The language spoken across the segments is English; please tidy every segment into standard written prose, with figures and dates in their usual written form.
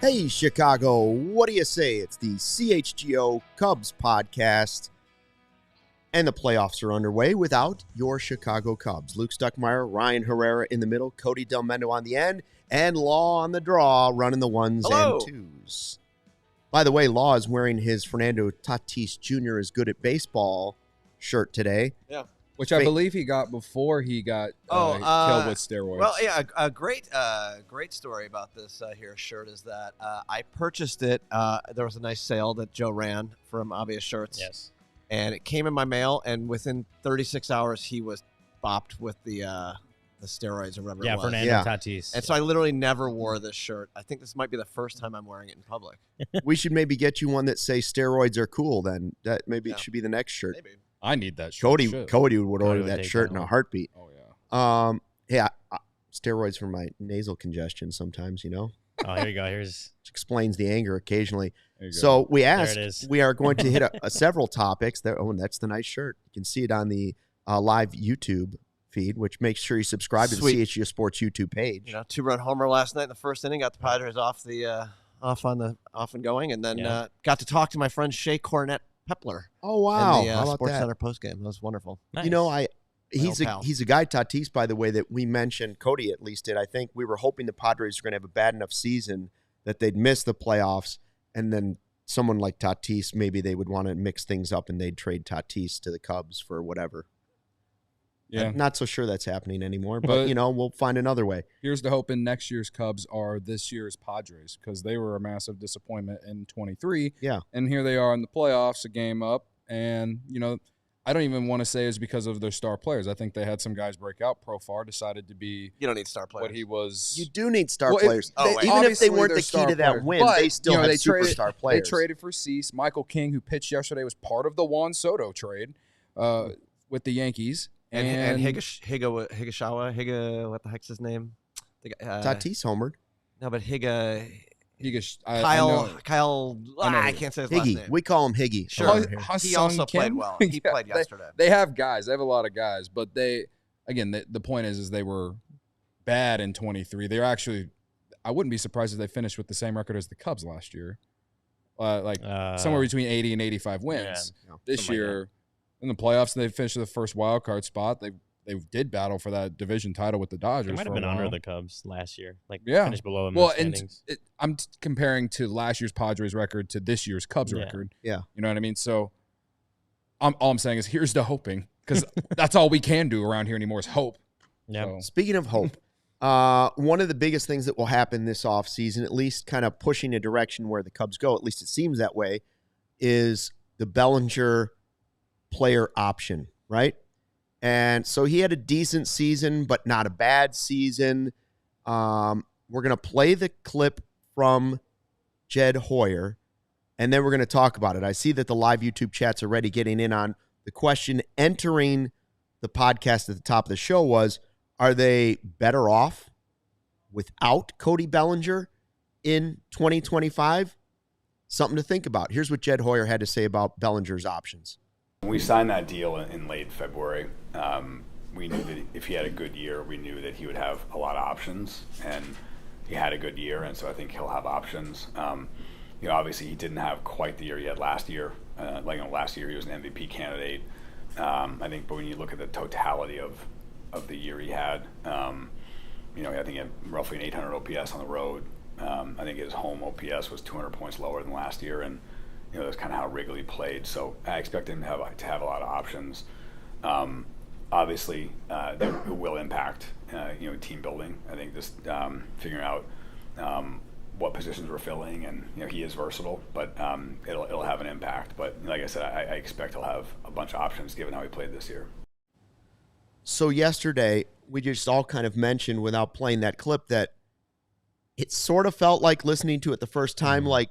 Hey, Chicago, what do you say? It's the CHGO Cubs Podcast, and the playoffs are underway without your Chicago Cubs. Luke Stuckmeyer, Ryan Herrera in the middle, Cody Delmendo on the end, and Law on the draw, running the ones and twos. By the way, Law is wearing his Fernando Tatis Jr. is good at baseball shirt today. Yeah. Which I believe he got before he got killed with steroids. Well, yeah, a great story about this here shirt is that I purchased it. There was a nice sale that Joe ran from Obvious Shirts. Yes. And it came in my mail, and within 36 hours, he was bopped with the steroids or whatever it was. Fernando Tatis. And so I literally never wore this shirt. I think this might be the first time I'm wearing it in public. We should maybe get you one that says steroids are cool then. That maybe it should be the next shirt. Maybe. I need that shirt. Cody would order that shirt in a heartbeat. Oh, yeah. Hey, steroids for my nasal congestion sometimes, you know. Oh, here you go. Which explains the anger occasionally. So we asked, we are going to hit several topics. That's the nice shirt. You can see it on the live YouTube feed, which makes sure you subscribe to the CHGO Sports YouTube page. You know, 2-run homer last night in the first inning, got the Padres off and going, and then got to talk to my friend Shea Cornett Pepler. Oh wow! In the How about Sports that? Center postgame. That was wonderful. Nice. You know, he's a guy, Tatis, by the way, that we mentioned. Cody at least did. I think we were hoping the Padres were going to have a bad enough season that they'd miss the playoffs, and then someone like Tatis, maybe they would want to mix things up and they'd trade Tatis to the Cubs for whatever. Yeah. I'm not so sure that's happening anymore, but you know, we'll find another way. Here's the hope in next year's Cubs are this year's Padres, because they were a massive disappointment in 23. Yeah. And here they are in the playoffs, a game up. And, you know, I don't even want to say it's because of their star players. I think they had some guys break out. Profar decided to be You don't need star players. what he was. You do need star players. Even if they Obviously, weren't they're the key star to that players. win, But, they still have superstar players. They traded for Cease. Michael King, who pitched yesterday, was part of the Juan Soto trade with the Yankees. And Higashawa, what the heck's his name? Tatis homered. No, but Kyle. I can't say his last Higgy. name. We call him Higgy. Sure. He also played well. He played yesterday. They have guys. They have a lot of guys. But they, again, the point is they were bad in 23. They're actually, I wouldn't be surprised if they finished with the same record as the Cubs last year. Somewhere between 80 and 85 wins. Yeah, this year, in the playoffs, they finished the first wild card spot. They did battle for that division title with the Dodgers. They might have been under the Cubs last year. Finished below them. Well, and I'm comparing to last year's Padres record to this year's Cubs record. Yeah. You know what I mean? So all I'm saying is here's the hoping, because that's all we can do around here anymore is hope. Yeah. So. Speaking of hope, one of the biggest things that will happen this offseason, at least kind of pushing a direction where the Cubs go, at least it seems that way, is the Bellinger player option, right? And so he had a decent season, but not a bad season. We're going to play the clip from Jed Hoyer, and then we're going to talk about it. I see that the live YouTube chat's already getting in on the question entering the podcast at the top of the show was, are they better off without Cody Bellinger in 2025? Something to think about. Here's what Jed Hoyer had to say about Bellinger's options. When we signed that deal in late February, we knew that if he had a good year, we knew that he would have a lot of options, and he had a good year, and so I think he'll have options. Obviously he didn't have quite the year he had last year. Last year he was an MVP candidate. I think, but when you look at the totality of the year he had, I think he had roughly an 800 OPS on the road. I think his home OPS was 200 points lower than last year, and that's kind of how Wrigley played. So I expect him to have a lot of options. Obviously, that will impact team building. I think just figuring out what positions we're filling, and he is versatile, but it'll have an impact. But like I said, I expect he'll have a bunch of options given how he played this year. So yesterday, we just all kind of mentioned without playing that clip that it sort of felt like listening to it the first time, like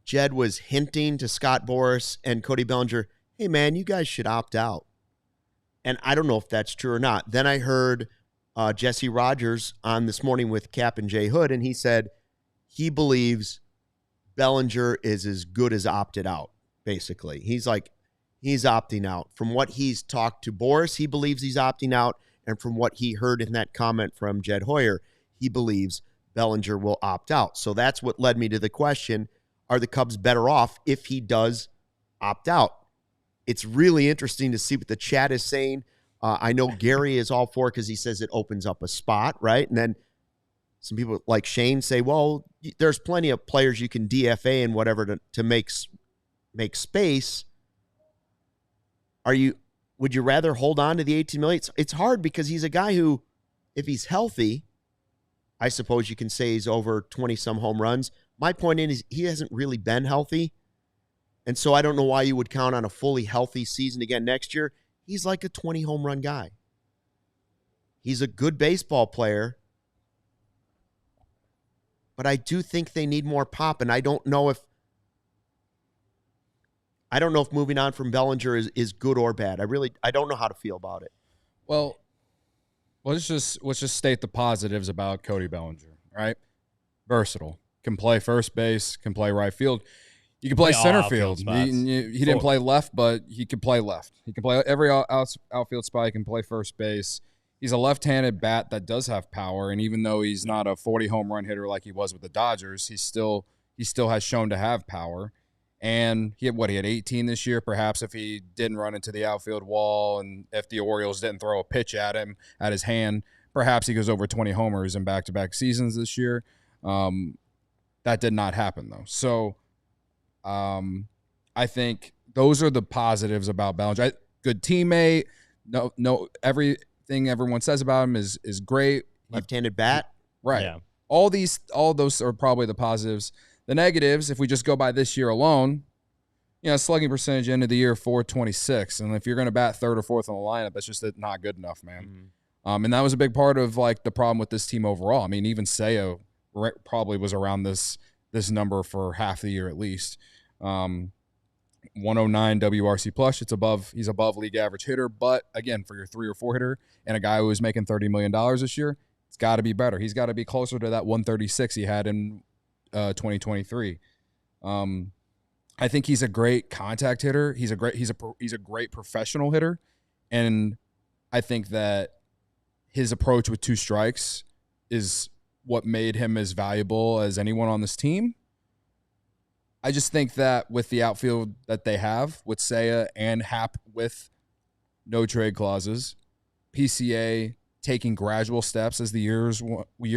Jed was hinting to Scott Boras and Cody Bellinger, hey, man, you guys should opt out. And I don't know if that's true or not. Then I heard Jesse Rogers on This Morning with Cap and Jay Hood, and he said he believes Bellinger is as good as opted out, basically. He's like, he's opting out. From what he's talked to Boras, he believes he's opting out. And from what he heard in that comment from Jed Hoyer, he believes Bellinger will opt out. So that's what led me to the question, are the Cubs better off if he does opt out? It's really interesting to see what the chat is saying. I know Gary is all for it because he says it opens up a spot, right? And then some people like Shane say, well, there's plenty of players you can DFA and whatever to make space. Would you rather hold on to the $18 million? It's hard because he's a guy who, if he's healthy, I suppose you can say he's over 20-some home runs. My point is he hasn't really been healthy. And so I don't know why you would count on a fully healthy season again next year. He's like a 20-home run guy. He's a good baseball player. But I do think they need more pop, and I don't know if moving on from Bellinger is good or bad. I don't know how to feel about it. Well, let's just state the positives about Cody Bellinger, right? Versatile. Can play first base, can play right field. You can play center field. He didn't play left, but he could play left. He can play every outfield spot. He can play first base. He's a left-handed bat that does have power, and even though he's not a 40 home run hitter like he was with the Dodgers, he still has shown to have power. And he had 18 this year. Perhaps if he didn't run into the outfield wall and if the Orioles didn't throw a pitch at him, at his hand, perhaps he goes over 20 homers in back-to-back seasons this year. That did not happen, though. So I think those are the positives about Bellinger. Good teammate. No, everything everyone says about him is great. Left-handed bat. Right. Yeah. All those are probably the positives. The negatives, if we just go by this year alone, slugging percentage end of the year 426, and if you're going to bat third or fourth on the lineup, that's just not good enough, man. Mm-hmm. And that was a big part of like the problem with this team overall. I mean, even Seiya probably was around this number for half the year at least. 109 WRC plus. He's above league average hitter, but again, for your 3 or 4 hitter and a guy who was making $30 million this year, it's got to be better. He's got to be closer to that 136 he had in 2023. I think he's a great contact hitter. He's a great professional hitter, and I think that his approach with 2 strikes is what made him as valuable as anyone on this team. I just think that with the outfield that they have with Seiya and Happ with no trade clauses, PCA taking gradual steps as the year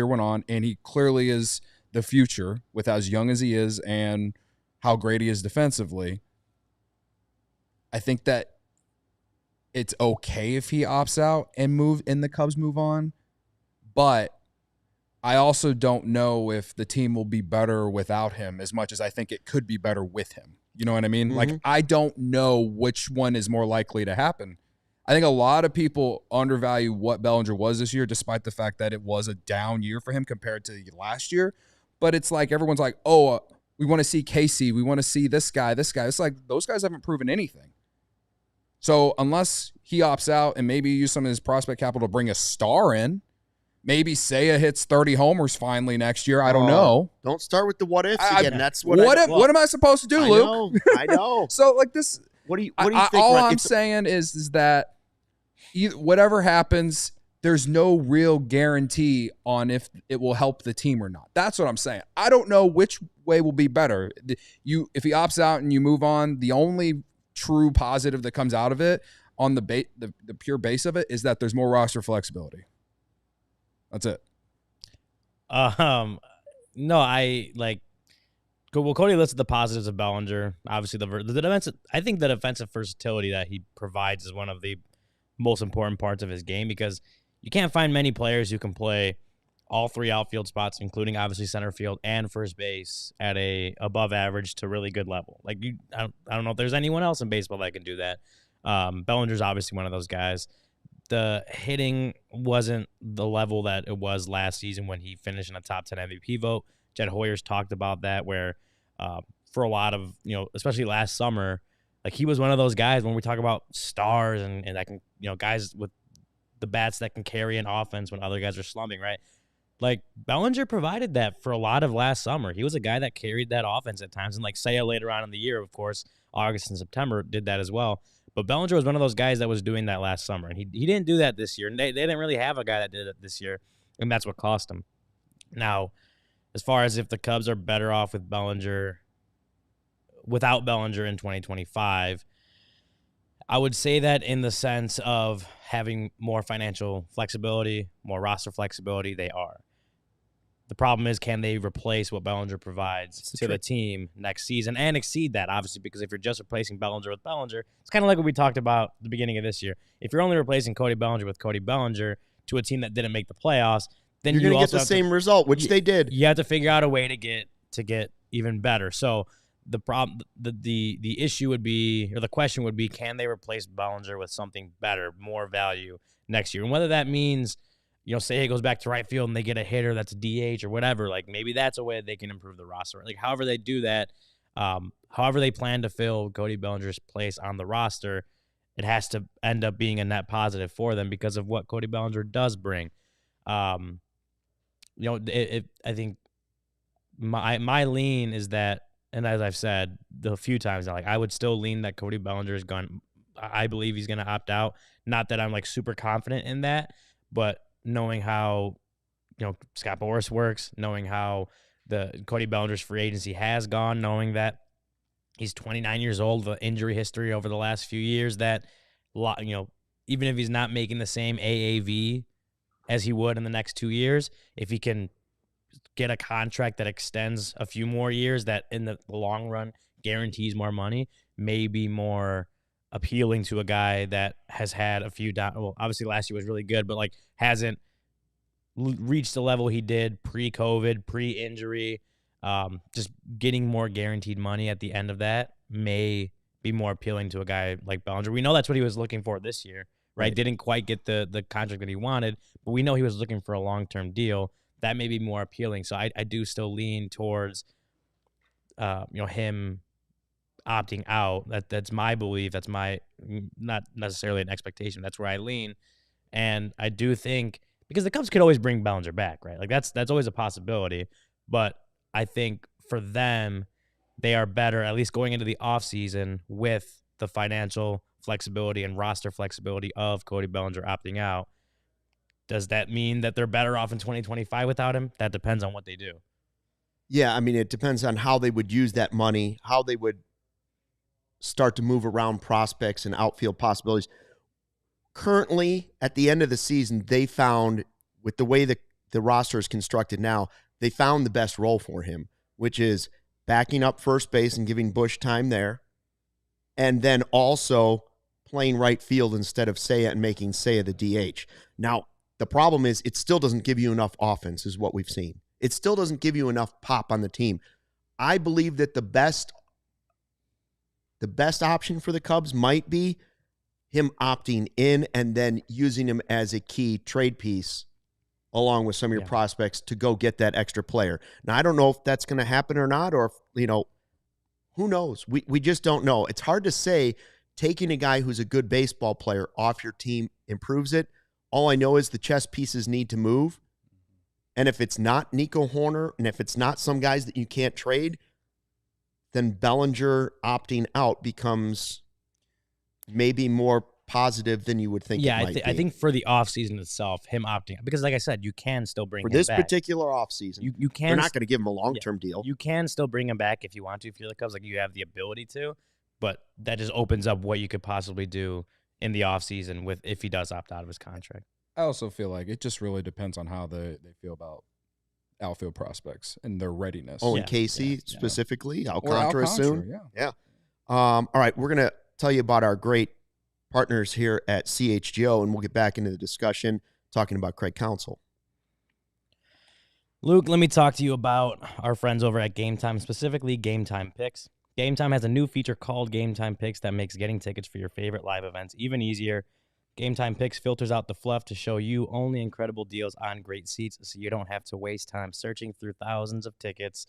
went on, and he clearly is the future with as young as he is and how great he is defensively. I think that it's okay if he opts out and the Cubs move on, but I also don't know if the team will be better without him as much as I think it could be better with him. You know what I mean? Mm-hmm. Like, I don't know which one is more likely to happen. I think a lot of people undervalue what Bellinger was this year, despite the fact that it was a down year for him compared to last year. But it's like everyone's like, we want to see Casey. We want to see this guy. It's like those guys haven't proven anything. So unless he opts out and maybe use some of his prospect capital to bring a star in, maybe Seiya hits 30 homers finally next year. I don't know. Don't start with the what ifs again. That's what am I supposed to do, Luke? I know. So like this. What do you think? All I'm saying is that whatever happens, there's no real guarantee on if it will help the team or not. That's what I'm saying. I don't know which way will be better. If he opts out and you move on, the only true positive that comes out of it on the pure base of it is that there's more roster flexibility. That's it. No, I like. Well, Cody listed the positives of Bellinger. Obviously, the defensive. I think the defensive versatility that he provides is one of the most important parts of his game because you can't find many players who can play all 3 outfield spots, including obviously center field and first base, at a above average to really good level. Like I don't know if there's anyone else in baseball that can do that. Bellinger's obviously one of those guys. The hitting wasn't the level that it was last season when he finished in a top 10 MVP vote. Jed Hoyer's talked about that, where for a lot of, especially last summer, like he was one of those guys when we talk about stars and that can, guys with the bats that can carry an offense when other guys are slumping, right? Like Bellinger provided that for a lot of last summer. He was a guy that carried that offense at times, and like Seiya later on in the year, of course, August and September did that as well. But Bellinger was one of those guys that was doing that last summer, and he didn't do that this year. And they didn't really have a guy that did it this year, and that's what cost him. Now, as far as if the Cubs are better off with Bellinger, without Bellinger in 2025, I would say that in the sense of having more financial flexibility, more roster flexibility, they are. The problem is, can they replace what Bellinger provides to the team next season and exceed that, obviously, because if you're just replacing Bellinger with Bellinger, it's kind of like what we talked about at the beginning of this year. If you're only replacing Cody Bellinger with Cody Bellinger to a team that didn't make the playoffs, then you're going to get the same result, which they did. You have to figure out a way to get even better. So the problem, the issue would be, or the question would be, can they replace Bellinger with something better, more value next year? And whether that means, say he goes back to right field and they get a hitter that's a DH or whatever, like maybe that's a way they can improve the roster. Like however they do that, however they plan to fill Cody Bellinger's place on the roster, it has to end up being a net positive for them because of what Cody Bellinger does bring. I think my lean is that, and as I've said a few times now, like I would still lean that Cody Bellinger is going. I believe he's going to opt out. Not that I'm like super confident in that, but knowing how, Scott Boras works, knowing how the Cody Bellinger's free agency has gone, knowing that he's 29 years old, the injury history over the last few years, that, even if he's not making the same AAV as he would in the next 2 years, if he can get a contract that extends a few more years, that in the long run guarantees more money, may be more appealing to a guy that has had a few well, obviously last year was really good, but like hasn't reached the level he did pre-COVID, pre-injury. Just getting more guaranteed money at the end of that may be more appealing to a guy like Bellinger. We know that's what he was looking for this year, right? Didn't quite get the contract that he wanted, but we know he was looking for a long-term deal. That may be more appealing. So I do still lean towards, him opting out. That's my belief. That's my, not necessarily an expectation. That's where I lean. And I do think, because the Cubs could always bring Bellinger back, right? Like that's always a possibility. But I think for them, they are better, at least going into the offseason, with the financial flexibility and roster flexibility of Cody Bellinger opting out. Does that mean that they're better off in 2025 without him? That depends on what they do. Yeah, I mean, it depends on how they would use that money, how they would start to move around prospects and outfield possibilities. Currently, at the end of the season, they found, with the way the roster is constructed now, they found the best role for him, which is backing up first base and giving Bush time there, and then also playing right field instead of Seiya and making Seiya the DH. Now, the problem is it still doesn't give you enough offense, is what we've seen. It still doesn't give you enough pop on the team. I believe that the best option for the Cubs might be him opting in and then using him as a key trade piece along with some of your prospects to go get that extra player. Now, I don't know if that's going to happen or not, or if, who knows? We just don't know. It's hard to say taking a guy who's a good baseball player off your team improves it. All I know is the chess pieces need to move. And if it's not Nico Horner, and if it's not some guys that you can't trade, then Bellinger opting out becomes maybe more positive than you would think it might be. I think for the offseason itself, him opting out, because like I said, you can still bring him back. For this particular offseason, you can. They're not going to give him a long-term deal. You can still bring him back if you want to, if you're the Cubs. Like, you have the ability to, but that just opens up what you could possibly do in the offseason if he does opt out of his contract. I also feel like it just really depends on how they feel about outfield prospects and their readiness. Oh, and Casey specifically, Alcantara soon. Yeah. All right, we're going to tell you about our great partners here at CHGO, and we'll get back into the discussion talking about Craig Counsell. Luke, let me talk to you about our friends over at Game Time, specifically Game Time Picks. Game Time has a new feature called Game Time Picks that makes getting tickets for your favorite live events even easier. Game Time Picks filters out the fluff to show you only incredible deals on great seats, so you don't have to waste time searching through thousands of tickets.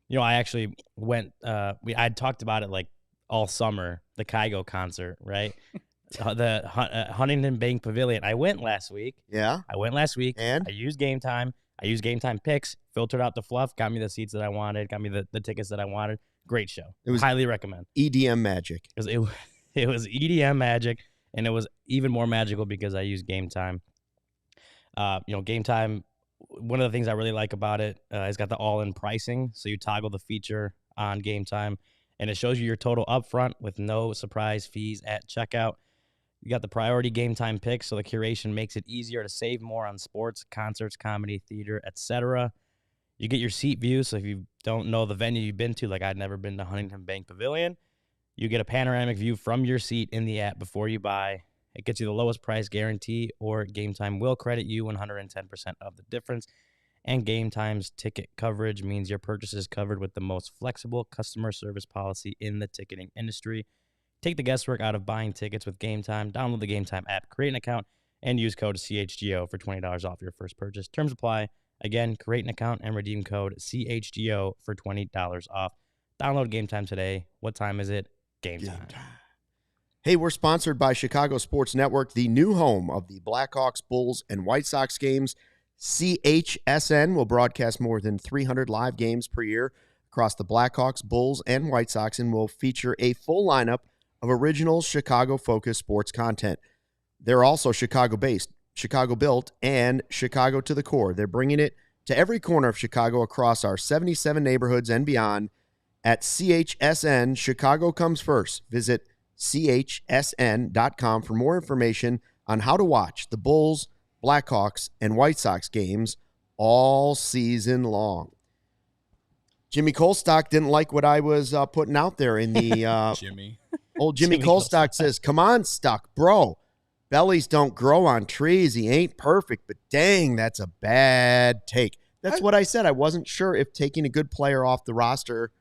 You know, I actually went, I'd talked about it like all summer, the CHGO concert, right? The Huntington Bank Pavilion. I went last week. Yeah. And? I used Game Time. I used Game Time Picks, filtered out the fluff, got me the seats that I wanted, got me the tickets that I wanted. Great show. It was highly recommend. EDM magic. It was EDM magic, and it was even more magical because I used Game Time. Game Time, one of the things I really like about it, it's got the all-in pricing. So you toggle the feature on Game Time, and it shows you your total upfront with no surprise fees at checkout. You got the priority Game Time picks, so the curation makes it easier to save more on sports, concerts, comedy, theater, etc. You get your seat view, so if you don't know the venue you've been to, like I'd never been to Huntington Bank Pavilion, you get a panoramic view from your seat in the app before you buy. It gets you the lowest price guarantee, or Game Time will credit you 110% of the difference. And Game Time's ticket coverage means your purchase is covered with the most flexible customer service policy in the ticketing industry. Take the guesswork out of buying tickets with Game Time. Download the Game Time app, create an account, and use code CHGO for $20 off your first purchase. Terms apply. Again, create an account and redeem code CHGO for $20 off. Download Game Time today. What time is it? Game time. Hey, we're sponsored by Chicago Sports Network, the new home of the Blackhawks, Bulls, and White Sox games. CHSN will broadcast more than 300 live games per year across the Blackhawks, Bulls, and White Sox, and will feature a full lineup of original Chicago-focused sports content. They're also Chicago-based, Chicago-built, and Chicago to the core. They're bringing it to every corner of Chicago across our 77 neighborhoods and beyond. At CHSN, Chicago comes first. Visit chsn.com for more information on how to watch the Bulls, Blackhawks, and White Sox games all season long. Jimmy Colstock didn't like what I was putting out there in the Jimmy. Old Jimmy Colstock says, "Come on, Stuck, bro. Bellies don't grow on trees. He ain't perfect, but dang, that's a bad take." That's what I said. I wasn't sure if taking a good player off the roster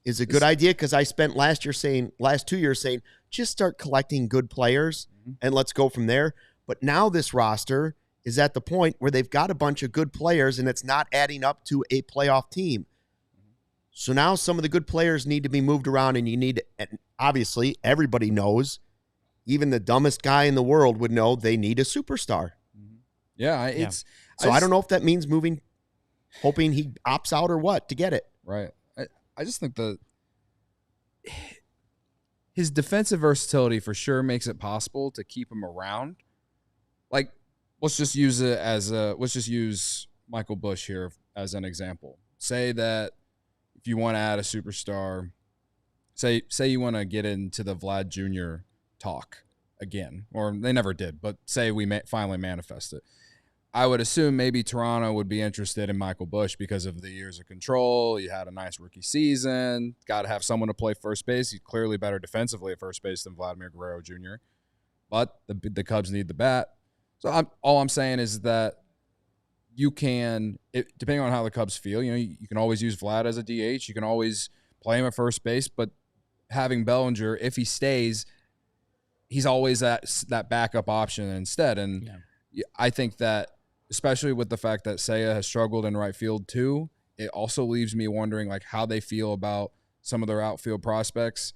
is a good idea, because I spent last 2 years saying, just start collecting good players and let's go from there. But now this roster is at the point where they've got a bunch of good players and it's not adding up to a playoff team. So now some of the good players need to be moved around, and you need, and obviously everybody knows, even the dumbest guy in the world would know they need a superstar. Yeah, I don't know if that means moving, hoping he opts out or what to get it. Right. I just think his defensive versatility for sure makes it possible to keep him around. Like, let's just use Michael Busch here as an example. Say that if you want to add a superstar, say you want to get into the Vlad Jr. talk again, or they never did, but say we finally manifest it. I would assume maybe Toronto would be interested in Michael Busch because of the years of control. He had a nice rookie season. Got to have someone to play first base. He's clearly better defensively at first base than Vladimir Guerrero Jr. But the Cubs need the bat. So all I'm saying is that you can, depending on how the Cubs feel, you can always use Vlad as a DH. You can always play him at first base. But having Bellinger, if he stays, he's always that backup option instead. And I think that, especially with the fact that Seiya has struggled in right field too, it also leaves me wondering like how they feel about some of their outfield prospects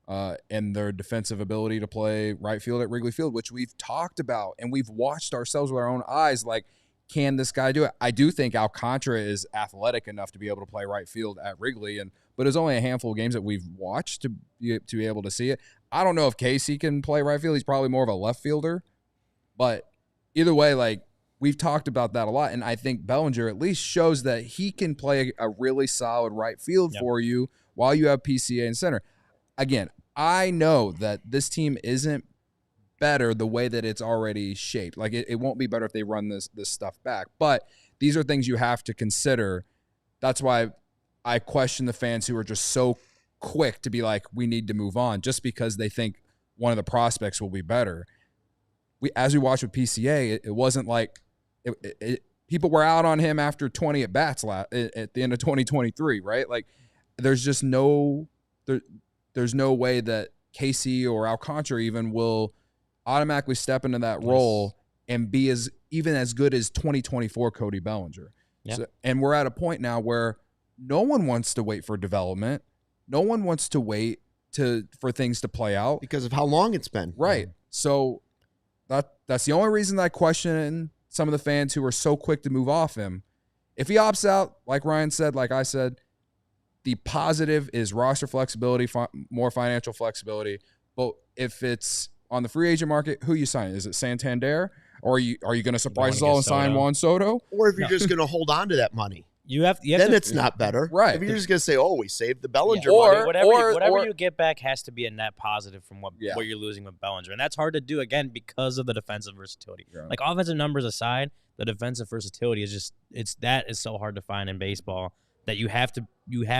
and their defensive ability to play right field at Wrigley Field, which we've talked about and we've watched ourselves with our own eyes. Like, can this guy do it? I do think Alcantara is athletic enough to be able to play right field at Wrigley, but there's only a handful of games that we've watched to be able to see it. I don't know if Casey can play right field. He's probably more of a left fielder, but either way, like, we've talked about that a lot, and I think Bellinger at least shows that he can play a really solid right field for you while you have PCA in center. Again, I know that this team isn't better the way that it's already shaped. Like, it won't be better if they run this stuff back, but these are things you have to consider. That's why I question the fans who are just so quick to be like, we need to move on just because they think one of the prospects will be better. As we watched with PCA, it wasn't like people were out on him after 20 at bats at the end of 2023, right? Like, there's just there's no way that Casey or Alcantara even will automatically step into that role and be even as good as 2024 Cody Bellinger. Yeah. So, and we're at a point now where no one wants to wait for development. No one wants to wait for things to play out because of how long it's been. Right. So that's the only reason I question some of the fans who are so quick to move off him. If he opts out, like Ryan said, like I said, the positive is roster flexibility, more financial flexibility. But if it's on the free agent market, who you signing? Is it Santander? Or are you going to surprise us all and sign Juan Soto? Or if you're just going to hold on to that money. You have then it's not better. Right. If you're just going to say, oh, we saved the Bellinger money. Whatever you get back has to be a net positive from what you're losing with Bellinger. And that's hard to do, again, because of the defensive versatility. Yeah. Like, offensive numbers aside, the defensive versatility is that is so hard to find in baseball that you have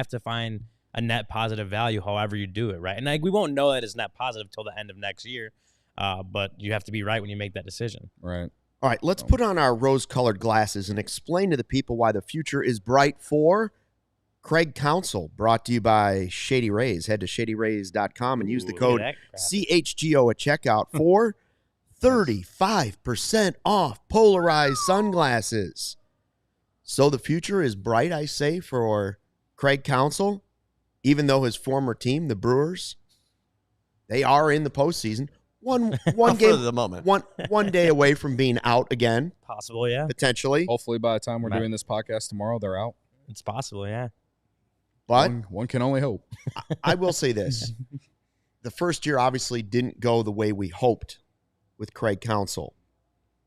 to find a net positive value however you do it, right? And like, we won't know that it's net positive till the end of next year, but you have to be right when you make that decision. Right. All right, let's put on our rose-colored glasses and explain to the people why the future is bright for Craig Counsell, brought to you by Shady Rays. Head to shadyrays.com and use the code CHGO at checkout for 35% off polarized sunglasses. So the future is bright, I say, for Craig Counsell, even though his former team, the Brewers, they are in the postseason. One game for the moment. One day away from being out again. Possible, yeah. Potentially. Hopefully by the time we're doing this podcast tomorrow, they're out. It's possible, yeah. But one can only hope. I will say this. The first year obviously didn't go the way we hoped with Craig Counsell.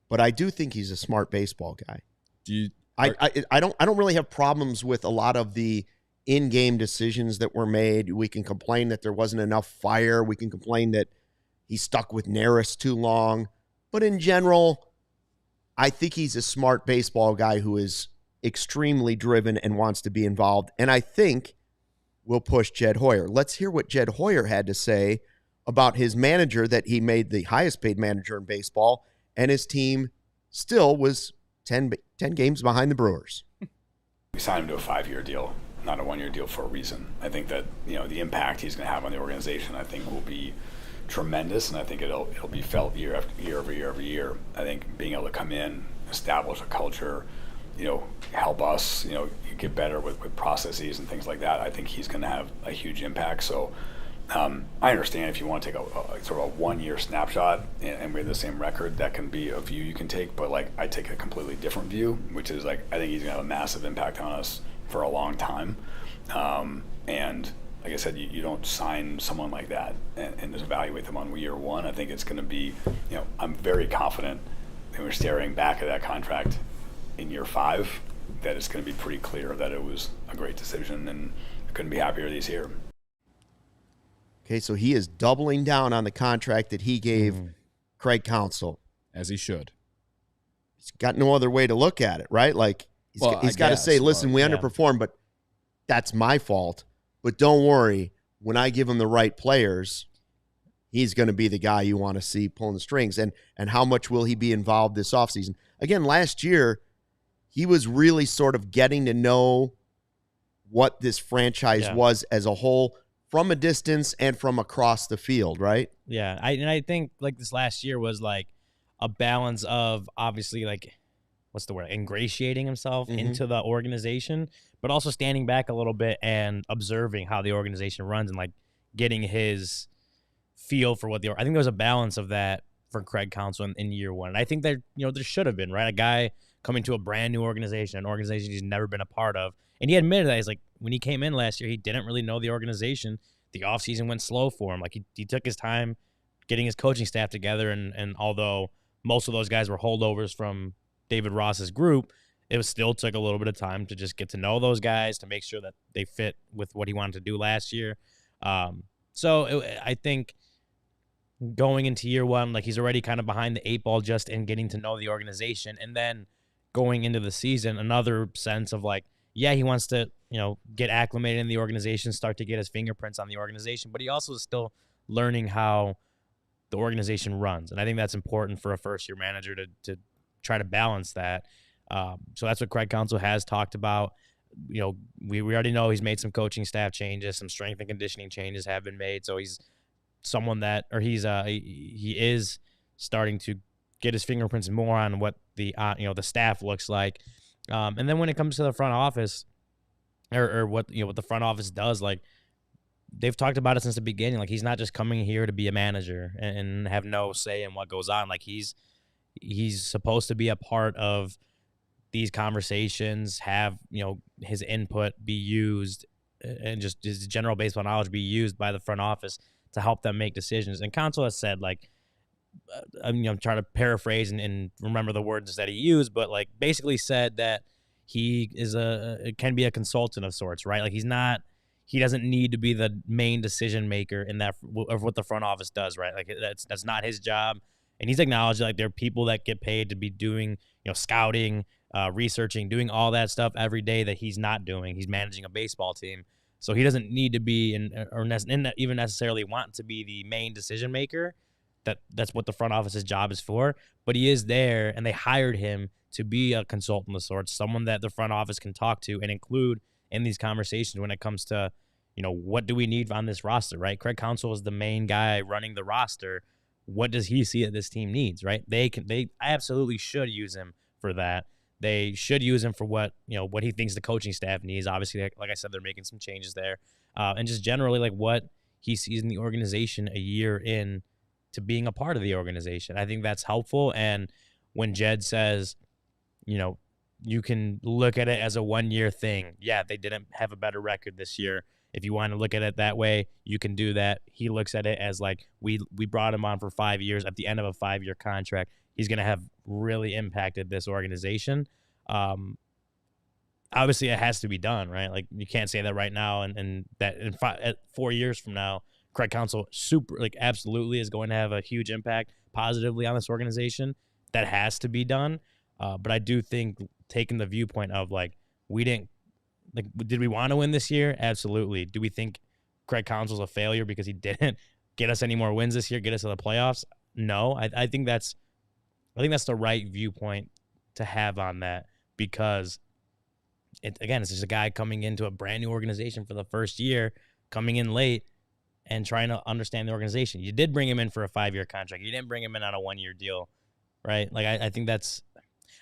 But I do think he's a smart baseball guy. I don't really have problems with a lot of the in-game decisions that were made. We can complain that there wasn't enough fire. We can complain that he stuck with Neris too long. But in general, I think he's a smart baseball guy who is extremely driven and wants to be involved. And I think we'll push Jed Hoyer. Let's hear what Jed Hoyer had to say about his manager, that he made the highest paid manager in baseball, and his team still was 10 games behind the Brewers. We signed him to a 5-year deal, not a 1-year deal, for a reason. I think that, the impact he's going to have on the organization, I think, will be tremendous, and I think it'll be felt year over year. I think being able to come in, establish a culture, help us, get better with processes and things like that, I think he's going to have a huge impact. So I understand if you want to take a sort of a 1-year snapshot and we have the same record, that can be a view you can take. But like, I take a completely different view, which is like, I think he's going to have a massive impact on us for a long time. And like I said, you don't sign someone like that and just evaluate them on year one. I think it's going to be, I'm very confident that we're staring back at that contract in year 5, that it's going to be pretty clear that it was a great decision, and I couldn't be happier that he's here. Okay, so he is doubling down on the contract that he gave Craig Counsell. As he should. He's got no other way to look at it, right? Like, he's got to say, listen, we underperformed, but that's my fault. But don't worry, when I give him the right players, he's going to be the guy you want to see pulling the strings. And how much will he be involved this offseason? Again, last year, he was really sort of getting to know what this franchise was as a whole from a distance and from across the field, right? Yeah, I think like this last year was like a balance of obviously like, what's the word, ingratiating himself into the organization, but also standing back a little bit and observing how the organization runs and like getting his feel for what I think there was a balance of that for Craig Counsell in year one. And I think that, there should have been, right? A guy coming to a brand new organization, an organization he's never been a part of. And he admitted that. He's like, when he came in last year, he didn't really know the organization. The offseason went slow for him. Like, he took his time getting his coaching staff together. And although most of those guys were holdovers from David Ross's group, it still took a little bit of time to just get to know those guys, to make sure that they fit with what he wanted to do last year. I think going into year one, like, he's already kind of behind the 8 ball just in getting to know the organization. And then going into the season, another sense of like, yeah, he wants to, get acclimated in the organization, start to get his fingerprints on the organization, but he also is still learning how the organization runs. And I think that's important for a first-year manager to try to balance that. So that's what Craig Counsell has talked about. You know, we already know he's made some coaching staff changes, some strength and conditioning changes have been made. So he's someone that, or he is starting to get his fingerprints more on what the staff looks like. And then when it comes to the front office, or what the front office does, like they've talked about it since the beginning. Like he's not just coming here to be a manager and have no say in what goes on. Like he's supposed to be a part of these conversations, have, his input be used, and just his general baseball knowledge be used by the front office to help them make decisions. And Counsell has said, like, I'm trying to paraphrase and remember the words that he used, but like basically said that he can be a consultant of sorts, right? Like he doesn't need to be the main decision maker in that of what the front office does, right? Like that's not his job. And he's acknowledged, like, there are people that get paid to be doing, scouting, researching, doing all that stuff every day that he's not doing. He's managing a baseball team. So he doesn't need to be even necessarily want to be the main decision maker. That's what the front office's job is for. But he is there, and they hired him to be a consultant of sorts, someone that the front office can talk to and include in these conversations when it comes to, what do we need on this roster, right? Craig Counsell is the main guy running the roster. What does he see that this team needs, right? They absolutely should use him for that. They should use him for what he thinks the coaching staff needs. Obviously, like I said, they're making some changes there. And just generally, like, what he sees in the organization a year in to being a part of the organization. I think that's helpful. And when Jed says, you can look at it as a 1-year thing. Yeah, they didn't have a better record this year. If you want to look at it that way, you can do that. He looks at it as like, we brought him on for 5 years. At the end of a 5-year contract, he's going to have really impacted this organization. Obviously, it has to be done, right? Like, you can't say that right now, and that in 4 years from now, Craig Counsell absolutely is going to have a huge impact positively on this organization. That has to be done. But I do think taking the viewpoint of, like, did we want to win this year? Absolutely. Do we think Craig Counsell's a failure because he didn't get us any more wins this year, get us to the playoffs? No, I think that's the right viewpoint to have on that, because it's just a guy coming into a brand new organization for the first year, coming in late and trying to understand the organization. You did bring him in for a 5-year contract. You didn't bring him in on a 1-year deal, right? Like, I think it's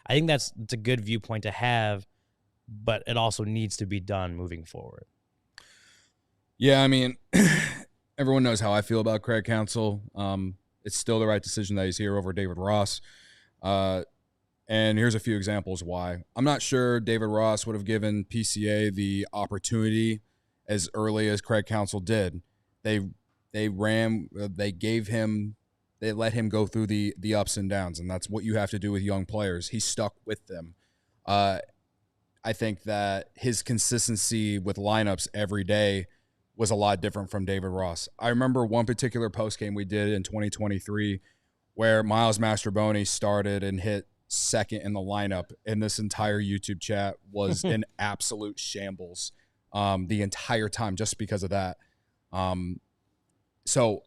a good viewpoint to have, but it also needs to be done moving forward. Yeah, I mean, everyone knows how I feel about Craig Counsell. It's still the right decision that he's here over David Ross. And here's a few examples why. I'm not sure David Ross would have given PCA the opportunity as early as Craig Counsell did. They let him go through the ups and downs, and that's what you have to do with young players. He stuck with them. I think that his consistency with lineups every day was a lot different from David Ross. I remember one particular postgame we did in 2023 where Miles Mastroboni started and hit second in the lineup, and this entire YouTube chat was in absolute shambles the entire time just because of that. So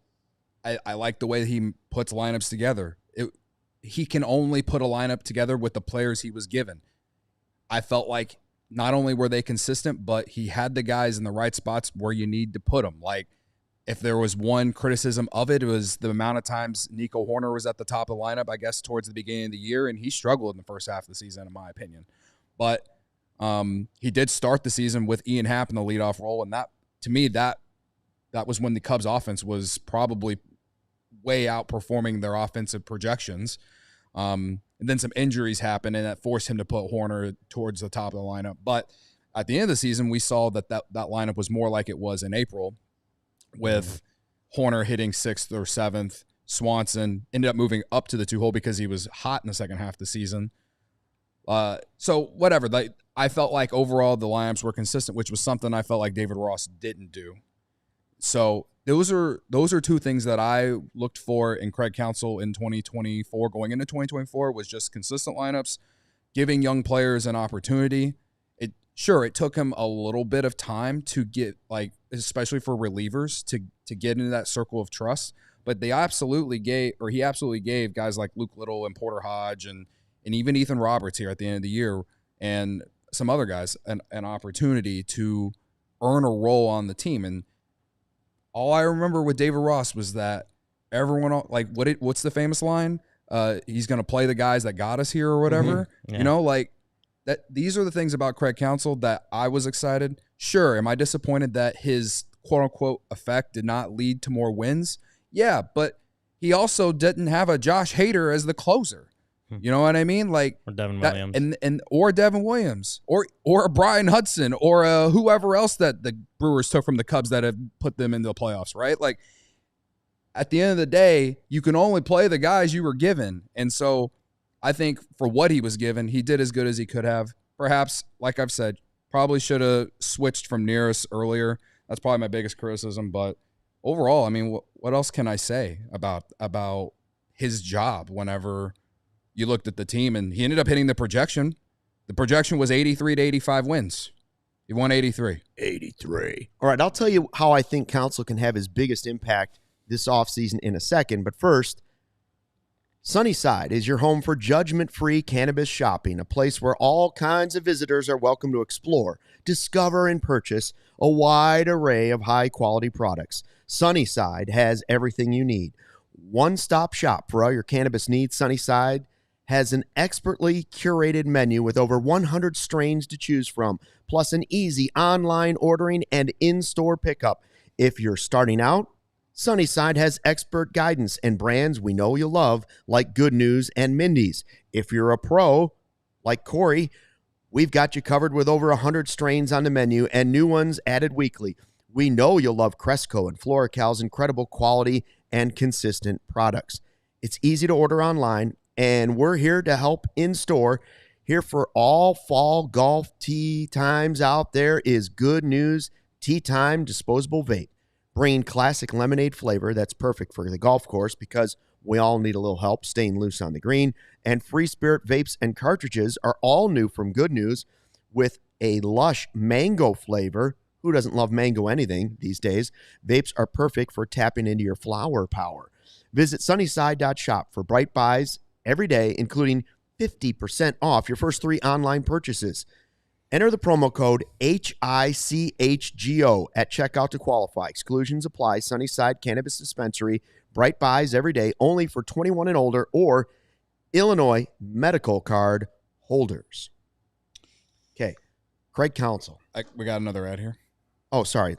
I like the way he puts lineups together. He can only put a lineup together with the players he was given. I felt like not only were they consistent, but he had the guys in the right spots where you need to put them. Like, if there was one criticism of it, it was the amount of times Nico Hoerner was at the top of the lineup, I guess, towards the beginning of the year, and he struggled in the first half of the season, in my opinion. But he did start the season with Ian Happ in the leadoff role, and that, to me, that was when the Cubs offense was probably way outperforming their offensive projections. And then some injuries happened, and that forced him to put Hoerner towards the top of the lineup. But at the end of the season, we saw that lineup was more like it was in April, with Hoerner hitting 6th or 7th. Swanson ended up moving up to the 2-hole because he was hot in the second half of the season. So whatever. I felt like overall the lineups were consistent, which was something I felt like David Ross didn't do. So those are two things that I looked for in Craig Counsell in 2024. Going into 2024 was just consistent lineups, giving young players an opportunity. It took him a little bit of time to get, like, especially for relievers, to get into that circle of trust. But he absolutely gave guys like Luke Little and Porter Hodge and and even Ethan Roberts here at the end of the year and some other guys an opportunity to earn a role on the team. And all I remember with David Ross was that everyone, like, what's the famous line? He's going to play the guys that got us here or whatever. Yeah. You know, like that. These are the things about Craig Counsell that I was excited. Sure, am I disappointed that his quote-unquote effect did not lead to more wins? Yeah, but he also didn't have a Josh Hader as the closer. You know what I mean? Like, Or Devin Williams. Or Devin Williams, or a Brian Hudson, or whoever else that the Brewers took from the Cubs that have put them into the playoffs, right? Like, at the end of the day, you can only play the guys you were given. And so I think for what he was given, he did as good as he could have. Perhaps, like I've said, probably should have switched from Neris earlier. That's probably my biggest criticism. But overall, I mean, what else can I say about his job whenever you looked at the team? And he ended up hitting the projection. The projection was 83 to 85 wins. He won 83. 83. All right, I'll tell you how I think Counsell can have his biggest impact this offseason in a second. But first, Sunnyside is your home for judgment-free cannabis shopping, a place where all kinds of visitors are welcome to explore, discover, and purchase a wide array of high-quality products. Sunnyside has everything you need. One-stop shop for all your cannabis needs. Sunnyside has an expertly curated menu with over 100 strains to choose from, plus an easy online ordering and in-store pickup. If you're starting out, Sunnyside has expert guidance and brands we know you'll love, like Good News and Mindy's. If you're a pro, like Corey, we've got you covered with over 100 strains on the menu and new ones added weekly. We know you'll love Cresco and FloraCal's incredible quality and consistent products. It's easy to order online, and we're here to help in store. Here for all fall golf tee times out there is Good News Tea Time Disposable Vape. Bringing classic lemonade flavor that's perfect for the golf course because we all need a little help staying loose on the green. And Free Spirit vapes and cartridges are all new from Good News with a lush mango flavor. Who doesn't love mango anything these days? Vapes are perfect for tapping into your flower power. Visit sunnyside.shop for bright buys every day, including 50% off your first 3 online purchases. Enter the promo code HICHGO at checkout to qualify. Exclusions apply. Sunnyside Cannabis Dispensary. Bright buys every day only for 21 and older or Illinois medical card holders. Okay. Craig Counsell. We got another ad here. Oh, sorry.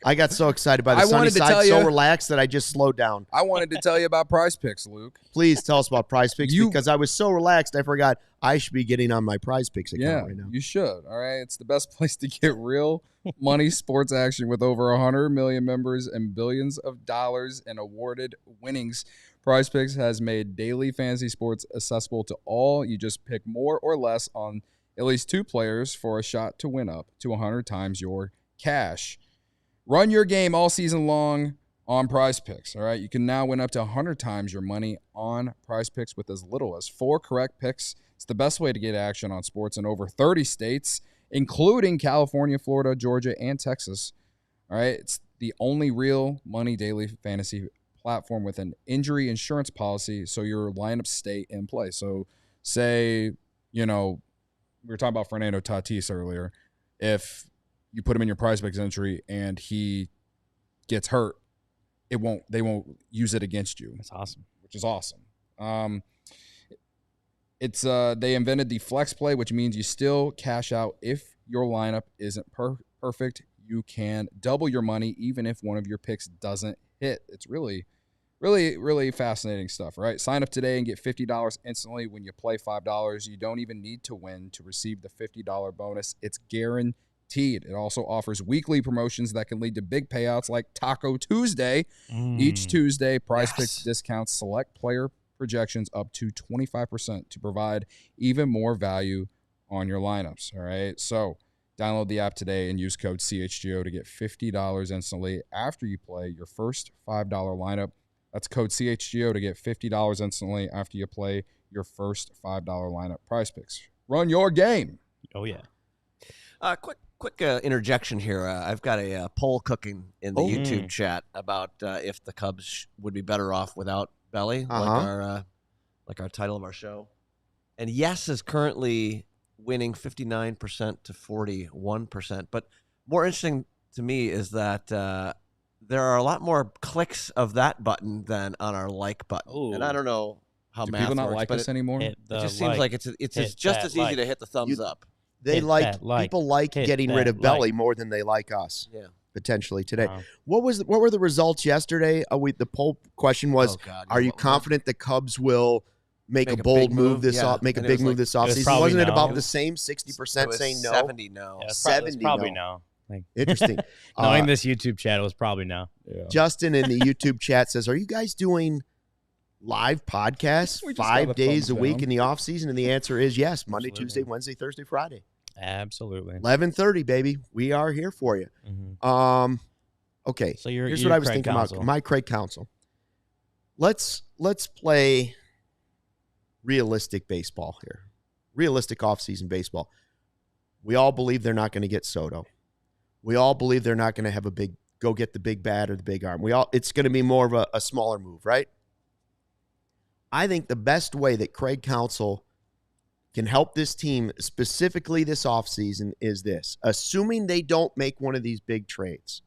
I got so excited by the I wanted to Sunnyside, tell so you- relaxed that I just slowed down. I wanted to tell you about Prize Picks, Luke. Please tell us about Prize Picks You- because I was so relaxed I forgot I should be getting on my Prize Picks account right now. You should. All right. It's the best place to get real money sports action with over 100 million members and billions of dollars in awarded winnings. Prize Picks has made daily fantasy sports accessible to all. You just pick more or less on at least 2 players for a shot to win up to 100 times your cash. Run your game all season long on Prize Picks, all right? You can now win up to 100 times your money on Prize Picks with as little as 4 correct picks. It's the best way to get action on sports in over 30 states, including California, Florida, Georgia, and Texas, all right? It's the only real money daily fantasy platform with an injury insurance policy so your lineups stay in play. So say, we were talking about Fernando Tatis earlier. If you put him in your Prize Picks entry and he gets hurt, they won't use it against you. That's awesome. Which is awesome. They invented the flex play, which means you still cash out if your lineup isn't perfect. You can double your money even if one of your picks doesn't hit. It's really, really, really fascinating stuff, right? Sign up today and get $50 instantly when you play $5. You don't even need to win to receive the $50 bonus. It's guaranteed. It also offers weekly promotions that can lead to big payouts like Taco Tuesday. Each Tuesday, Prize Picks discounts select player projections up to 25% to provide even more value on your lineups. All right. So download the app today and use code CHGO to get $50 instantly after you play your first $5 lineup. That's code CHGO to get $50 instantly after you play your first $5 lineup. Prize Picks. Run your game. Oh, yeah. Quick interjection here. I've got a poll cooking in the YouTube chat about if the Cubs would be better off without Belly, like our title of our show. And yes is currently winning 59% to 41%. But more interesting to me is that there are a lot more clicks of that button than on our like button. Ooh. And I don't know how Do math people not works, like but us anymore? it just seems like it's just as easy to hit the thumbs up. They people like getting rid of Belly more than they like us. Yeah. Potentially today. Wow. What were the results yesterday? The poll question was, are you confident the Cubs will make a bold move this make a big move this offseason? Wasn't it about the same 60% saying no? 70 no. Yeah, 70 probably no. Like, Interesting. knowing this YouTube chat, it was probably no. Yeah. Justin in the YouTube chat says, are you guys doing live podcasts 5 days a week in the offseason? And the answer is yes, Monday, Tuesday, Wednesday, Thursday, Friday. Absolutely. 11:30, baby. We are here for you. Mm-hmm. Okay. So here's what I was thinking about. My Craig Counsell. Let's play realistic baseball here. Realistic offseason baseball. We all believe they're not going to get Soto. We all believe they're not going to have go get the big bat or the big arm. It's going to be more of a smaller move, right? I think the best way that Craig Counsell can help this team, specifically this offseason, is this. Assuming they don't make one of these big trades,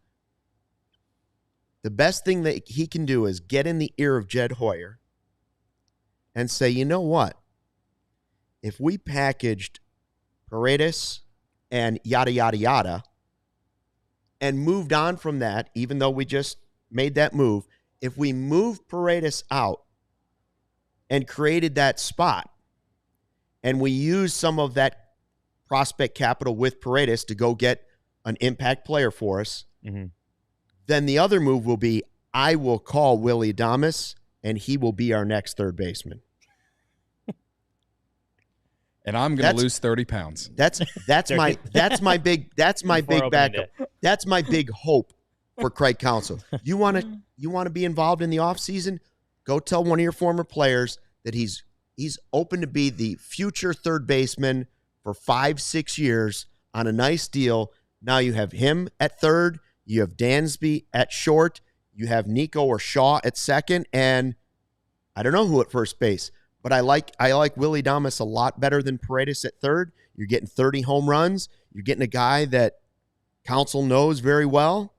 the best thing that he can do is get in the ear of Jed Hoyer and say, you know what? If we packaged Paredes and yada, yada, yada, and moved on from that, even though we just made that move, if we moved Paredes out and created that spot, and we use some of that prospect capital with Paredes to go get an impact player for us, then the other move will be, I will call Willie Adames, and he will be our next third baseman. And I'm going to lose 30 pounds. That's my big backup. That's my big hope for Craig Counsell. You want to be involved in the offseason? Go tell one of your former players that he's open to be the future third baseman for 5-6 years on a nice deal. Now you have him at third. You have Dansby at short. You have Nico or Shaw at second. And I don't know who at first base, but I like Willie Adames a lot better than Paredes at third. You're getting 30 home runs. You're getting a guy that Counsell knows very well.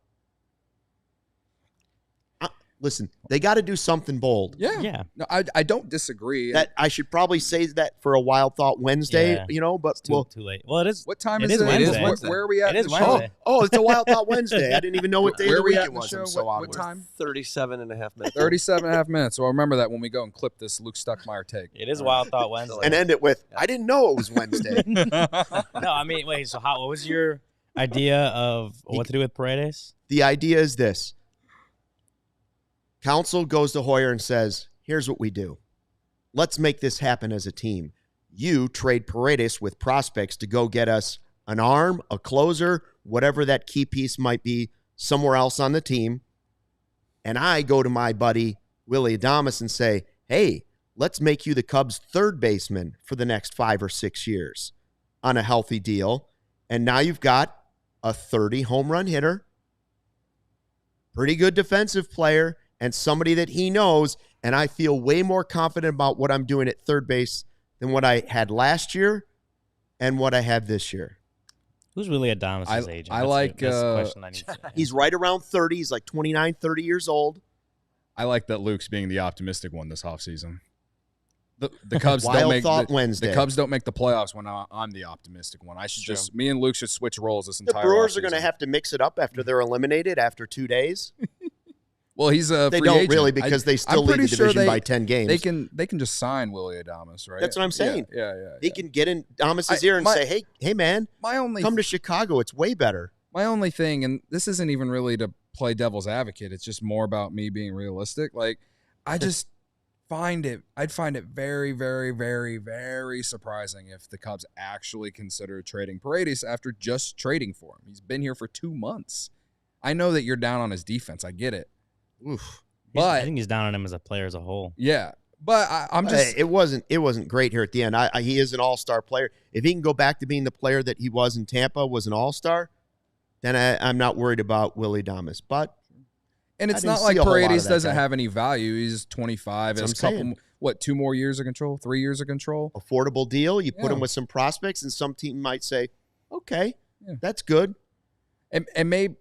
Listen, they got to do something bold. Yeah. No, I don't disagree. That I should probably say that for a Wild Thought Wednesday, but it's too late. Well, it is. What time is it? It is Wednesday. Where are we at? It is Wednesday. Oh, it's a Wild Thought Wednesday. I didn't even know what day of the week it was. What time? 37 and a half minutes. 37 and a half minutes. So I'll remember that when we go and clip this Luke Stuckmeyer take. It is Wild Thought Wednesday. And end it with, I didn't know it was Wednesday. No, I mean, wait, so what was your idea of what to do with Paredes? The idea is this. Counsell goes to Hoyer and says, here's what we do. Let's make this happen as a team. You trade Paredes with prospects to go get us an arm, a closer, whatever that key piece might be somewhere else on the team. And I go to my buddy Willie Adames and say, hey, let's make you the Cubs' third baseman for the next 5 or 6 years on a healthy deal. And now you've got a 30 home run hitter, pretty good defensive player, and somebody that he knows, and I feel way more confident about what I'm doing at third base than what I had last year and what I have this year. Who's really Adames' age? That's the question I need to He's right around 30. He's like 29, 30 years old. I like that Luke's being the optimistic one this offseason. The Cubs Wednesday. The Cubs don't make the playoffs when I'm the optimistic one. Me and Luke should switch roles this entire The Brewers offseason. are going to have to mix it up after they're eliminated after 2 days. Well, he's a They free don't agent. really because they still lead the division by 10 games. They can just sign Willie Adames, right? That's what I'm saying. Yeah. They can get in Adames' ear and say, hey, man, come to Chicago. It's way better. My only thing, and this isn't even really to play devil's advocate, it's just more about me being realistic. Like, I'd find it very, very, very, very surprising if the Cubs actually consider trading Paredes after just trading for him. He's been here for 2 months. I know that you're down on his defense. I get it. Oof. But I think he's down on him as a player as a whole. Yeah. But I'm just it wasn't great here at the end. He is an all-star player. If he can go back to being the player that he was in Tampa, was an all-star, then I'm not worried about Willie Adames. But and it's not like Paredes doesn't have any value. He's 25. what, 2 more years of control, 3 years of control. Affordable deal. You put Yeah. him with some prospects, and some team might say, okay, Yeah. that's good. And maybe,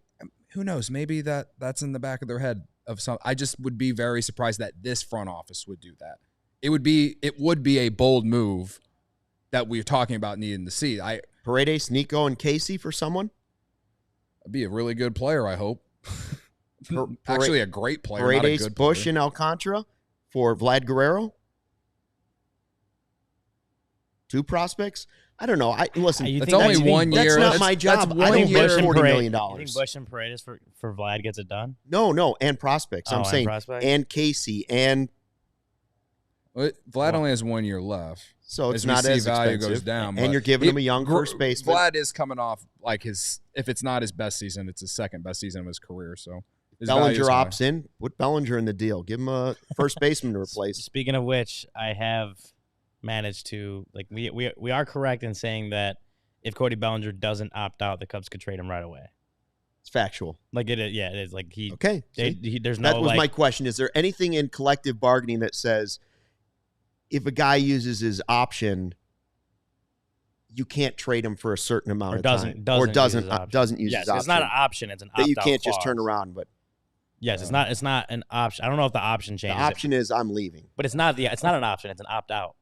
who knows, maybe that's in the back of their head of some. I just would be very surprised that this front office would do that. It would be a bold move that we're talking about needing to see. Paredes, Nico, and Casey for someone? I'd be a really good player, I hope. Actually, a great player, not a Paredes, good Bush, player. and Alcantara for Vlad Guerrero? 2 prospects? I don't know. Listen, You That's think only you think- 1 year. That's not my job. That's I one don't year. get $40 million. You think Bush and Paredes for Vlad gets it done? No, and prospects. I'm and saying, prospects? and Casey, and Vlad only has 1 year left. so it's As we not see as value expensive. goes down, and but you're giving him a young first baseman. Vlad is coming off like if it's not his best season, it's his second best season of his career. So his value is Bellinger high. opts in. Put Bellinger in the deal. Give him a first baseman to replace. Speaking of which, I have managed to we are correct in saying that if Cody Bellinger doesn't opt out, the Cubs could trade him right away. It's factual. Like it is, yeah, it is. Like he, Okay. there's no That was like, my question. Is there anything in collective bargaining that says if a guy uses his option, you can't trade him for a certain amount of time, or doesn't use yes, his option? it's not an option. It's an that you opt-out can't just clause. turn around. But Yes, it's not an option. I don't know if the option the changes. option is I'm leaving. But it's not an option. It's an opt out.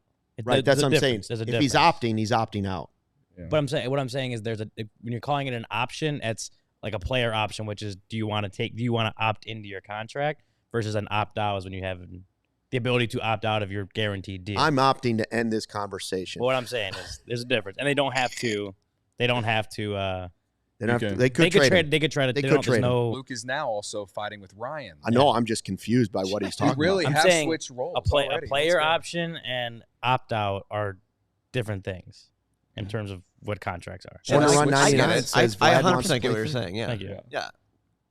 Right. That's what I'm saying. There's a If he's difference. opting, he's opting out. Yeah. But what I'm saying is when you're calling it an option, it's like a player option, which is do you want to opt into your contract versus an opt out is when you have the ability to opt out of your guaranteed deal. I'm opting to end this conversation. But what I'm saying is there's a difference, and they don't have to. They don't have to. They could trade him. They could trade it. They They could don't, there's trade him. no Luke is now also fighting with Ryan. I know. I'm just confused by what he's You talking really I'm have saying switched roles a already. player Let's go. option and opt out are different things in terms of what contracts are. Wanna And run I get 99? it. I Says Vlad 100% wants to get what play you're for- saying. Yeah. Thank you. Yeah.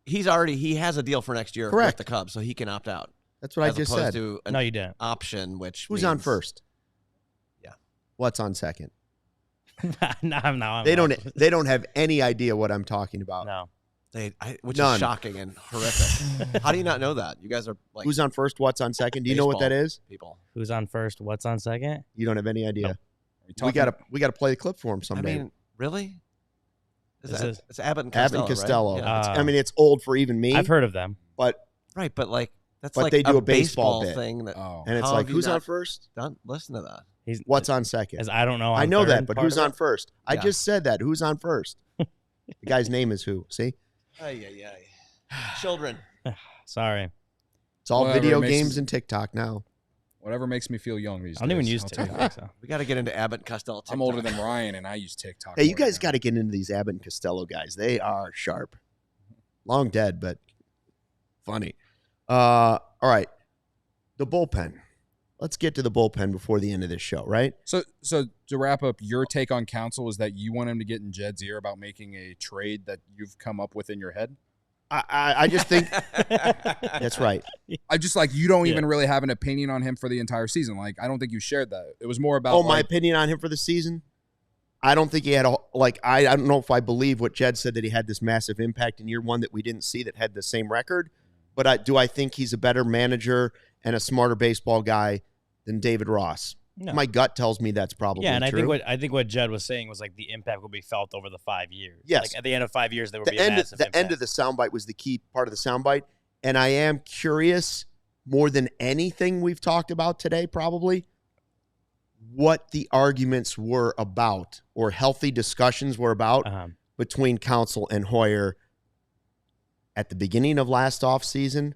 Yeah. He has a deal for next year Correct. with the Cubs, so he can opt out. That's what I as just opposed said. to an No, you didn't. option, which Who's on means- first? Yeah. What's on second? no, They don't have any idea what I'm talking about. No. Which None. is shocking and horrific. How do you not know that? You guys are like Who's on first? What's on second? Do you know what that baseball is? people. Who's on first? What's on second? You don't have any idea. Nope. Are we We gotta play the clip for him I someday. mean, really? This It's Abbott and Costello. Abbott and Costello. Right? Yeah. I mean, it's old for even me. I've heard of them. but Right, but like that's But like they do a a baseball bit. thing that Oh. and it's How like have you who's on not first? don't listen to that. He's What's on second? As I don't know. I on know third that, but part who's of on it? first? I Yeah. just said that. Who's on first? The guy's name is who? See, Children. Sorry, it's all Whatever, video it makes games me- and TikTok now. Whatever makes me feel young these I don't days. even use I'll take TikTok. it. So. We got to get into Abbott and Costello. I'm older than Ryan, and I use TikTok. Hey, you more guys now. got to get into these Abbott and Costello guys. They are sharp. Long dead, but funny. All right, the bullpen. Let's get to the bullpen before the end of this show, right? So to wrap up, your take on Counsell is that you want him to get in Jed's ear about making a trade that you've come up with in your head? I just think that's right. I just like you don't Yeah. even really have an opinion on him for the entire season. Like I don't think you shared that. It was more about Oh, my like, opinion on him for the season? I don't think he had I don't know if I believe what Jed said that he had this massive impact in year one that we didn't see that had the same record. But I think he's a better manager and a smarter baseball guy than David Ross. No. My gut tells me that's probably Yeah, and true. I think what Jed was saying was like the impact will be felt over the 5 years. Yes. Like at the end of 5 years, there will the be a end massive the end impact. of the soundbite was the key part of the soundbite, and I am curious more than anything we've talked about today, probably what the arguments were about or healthy discussions were about between Counsell and Hoyer at the beginning of last offseason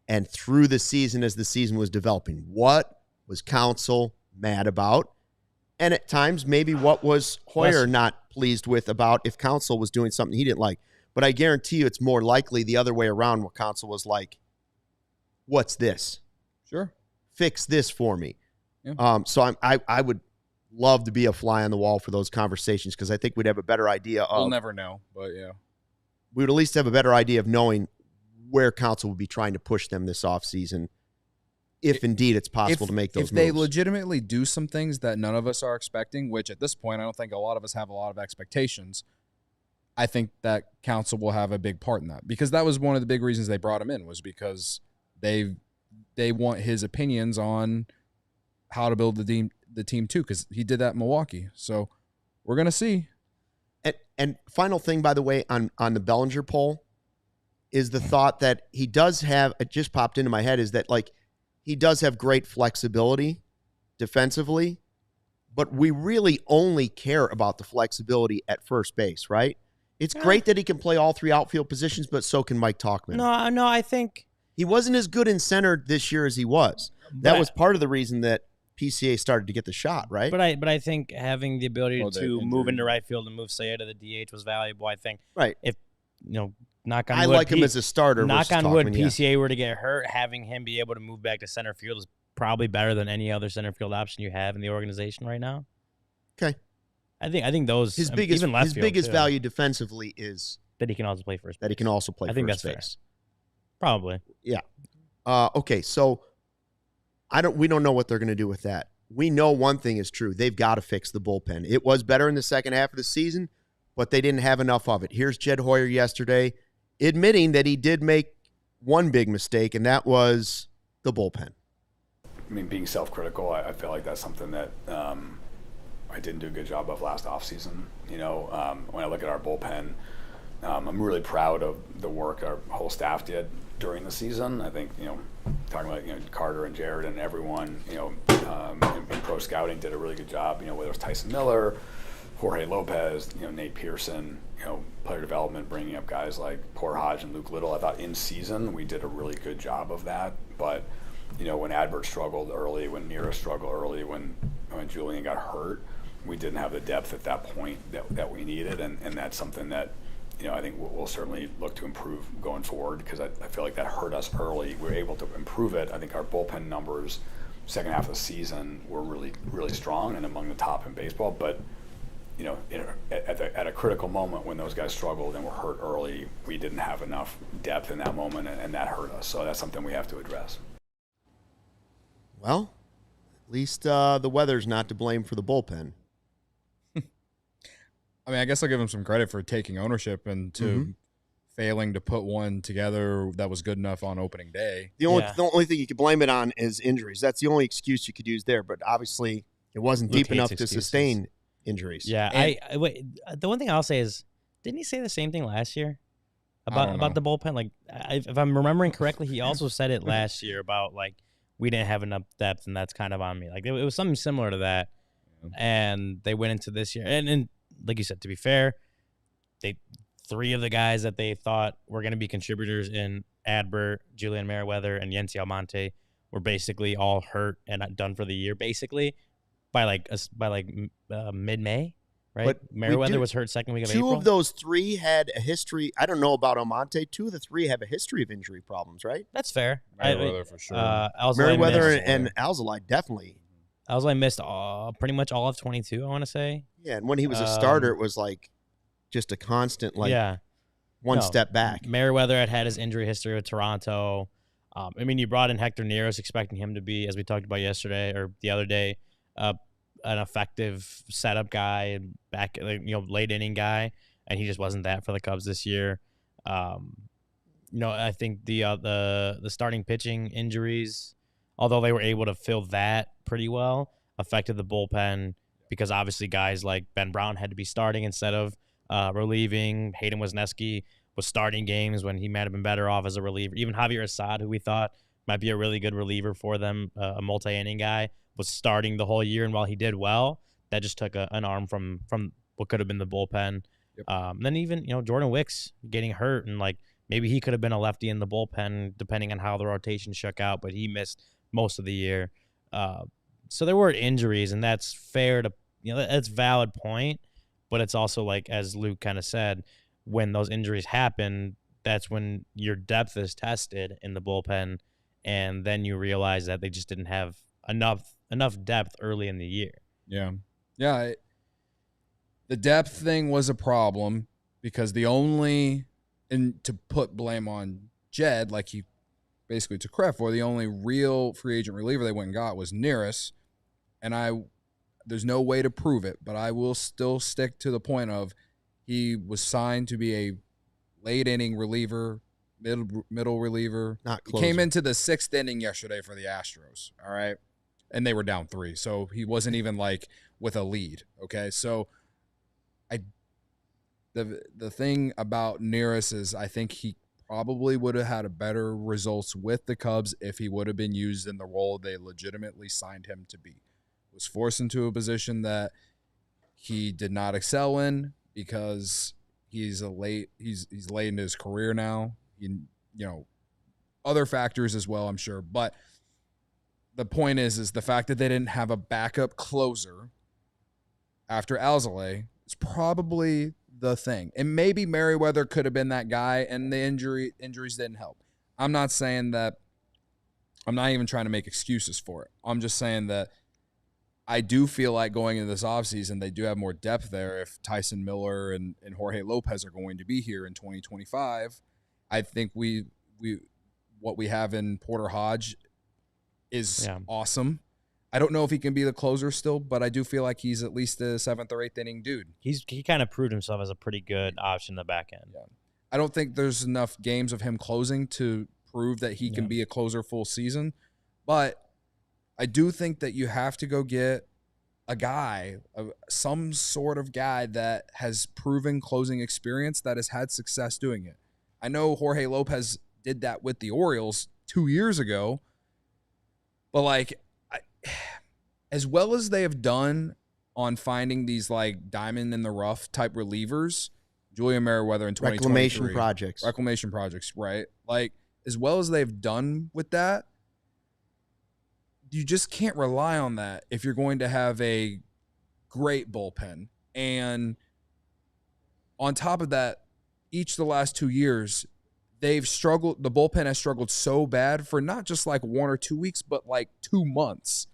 and through the season as the season was developing. What was Counsell mad about? And at times, maybe what was Hoyer not pleased with about if Counsell was doing something he didn't like. But I guarantee you it's more likely the other way around where Counsell was like, what's this? sure. Fix this for me. Yeah. So I would love to be a fly on the wall for those conversations because I think we'd have a better idea of We'll never know, but yeah. we would at least have a better idea of knowing where Counsell would be trying to push them this offseason, if indeed it's possible to make those If they moves. legitimately do some things that none of us are expecting, which at this point I don't think a lot of us have a lot of expectations, I think that Counsell will have a big part in that because that was one of the big reasons they brought him in was because they want his opinions on how to build the team too, because he did that in Milwaukee. So we're gonna see. And final thing, by the way, on the Bellinger poll is the thought that he does have, it just popped into my head, is that like he does have great flexibility defensively, but we really only care about the flexibility at first base, right? It's great that he can play all three outfield positions, but so can Mike Tauchman. No, I think he wasn't as good in center this year as he was. That was part of the reason that PCA started to get the shot, right? But I think having the ability to move into right field and move Saya to the DH was valuable. I think if knock on wood, like him as a starter. Knock on wood, PCA were to get hurt, having him be able to move back to center field is probably better than any other center field option you have in the organization right now. Okay, I think those his biggest value defensively is that he can also play first base. That he can also play first base. I think that's fair. Probably. Yeah. Okay, so we don't know what they're going to do with that. We know one thing is true. They've got to fix the bullpen. It was better in the second half of the season, but they didn't have enough of it. Here's Jed Hoyer yesterday admitting that he did make one big mistake, and that was the bullpen. I mean, being self-critical, I feel like that's something that I didn't do a good job of last offseason. When I look at our bullpen, I'm really proud of the work our whole staff did during the season. I think, talking about, Carter and Jared and everyone, in pro scouting did a really good job, whether it was Tyson Miller, Jorge Lopez, Nate Pearson, player development, bringing up guys like Poor Hodge and Luke Little. I thought in season we did a really good job of that. But, when Adbert struggled early, when Neera struggled early, when Julian got hurt, we didn't have the depth at that point that we needed. And that's something that, I think we'll certainly look to improve going forward, because I feel like that hurt us early. We were able to improve it. I think our bullpen numbers second half of the season were really, really strong and among the top in baseball. But, at a critical moment when those guys struggled and were hurt early, we didn't have enough depth in that moment, and that hurt us. So that's something we have to address. Well, at least the weather's not to blame for the bullpen. I mean, I guess I'll give him some credit for taking ownership and failing to put one together that was good enough on opening day. The only thing you could blame it on is injuries. That's the only excuse you could use there. But obviously, it wasn't deep enough to sustain injuries. Yeah. The one thing I'll say is, didn't he say the same thing last year about the bullpen? Like, if I'm remembering correctly, he also said it last year about like we didn't have enough depth, and that's kind of on me. Like it was something similar to that, and they went into this year and like you said, to be fair, three of the guys that they thought were going to be contributors in Adbert, Julian Merriweather, and Yency Almonte were basically all hurt and done for the year, basically by mid-May, right? But Merriweather was hurt second week of April. Two of those three had a history. I don't know about Almonte. Two of the three have a history of injury problems, right? That's fair. Merriweather for sure. Merriweather and ALLCITY definitely. ALLCITY missed pretty much all of 22, I want to say. Yeah, and when he was a starter, it was like just a constant one step back. Merriweather had his injury history with Toronto. I mean, you brought in Hector Neris, expecting him to be, as we talked about yesterday or the other day, an effective setup guy and late inning guy, and he just wasn't that for the Cubs this year. I think the starting pitching injuries, although they were able to fill that pretty well, affected the bullpen because obviously guys like Ben Brown had to be starting instead of relieving. Hayden Wisniewski was starting games when he might have been better off as a reliever. Even Javier Assad, who we thought might be a really good reliever for them, a multi-inning guy, was starting the whole year. And while he did well, that just took an arm from what could have been the bullpen. Yep. Then even, Jordan Wicks getting hurt, and like maybe he could have been a lefty in the bullpen depending on how the rotation shook out, but he missed most of the year. So there were injuries, and that's fair to, that's a valid point, but it's also like, as Luke kind of said, when those injuries happen, that's when your depth is tested in the bullpen, and then you realize that they just didn't have enough depth early in the year. Yeah. Yeah. The depth thing was a problem because and to put blame on Jed, like he basically took credit for, the only real free agent reliever they went and got was Neris. And there's no way to prove it, but I will still stick to the point of he was signed to be a late inning reliever, middle reliever. Not closer. He came into the 6th inning yesterday for the Astros. All right. and they were down 3. So he wasn't even like with a lead. Okay. So the thing about Neris is I think he probably would have had a better results with the Cubs if he would have been used in the role they legitimately signed him to be. Was forced into a position that he did not excel in because he's late in his career now. Other factors as well, I'm sure. But the point is the fact that they didn't have a backup closer after ALLCITY is probably the thing. And maybe Merriweather could have been that guy, and the injuries didn't help. I'm not saying that. I'm not even trying to make excuses for it. I'm just saying that I do feel like going into this offseason, they do have more depth there if Tyson Miller and Jorge Lopez are going to be here in 2025. I think what we have in Porter Hodge is awesome. I don't know if he can be the closer still, but I do feel like he's at least a 7th or 8th inning dude. He kind of proved himself as a pretty good option in the back end. Yeah. I don't think there's enough games of him closing to prove that he can be a closer full season, but I do think that you have to go get a guy, some sort of guy that has proven closing experience that has had success doing it. I know Jorge Lopez did that with the Orioles 2 years ago, but like, as well as they have done on finding these like diamond in the rough type relievers, Julian Merriweather in 2023. Reclamation projects, right? Like, as well as they've done with that, you just can't rely on that if you're going to have a great bullpen. And on top of that, each of the last 2 years, they've struggled. The bullpen has struggled so bad for not just like 1 or 2 weeks, but like 2 months.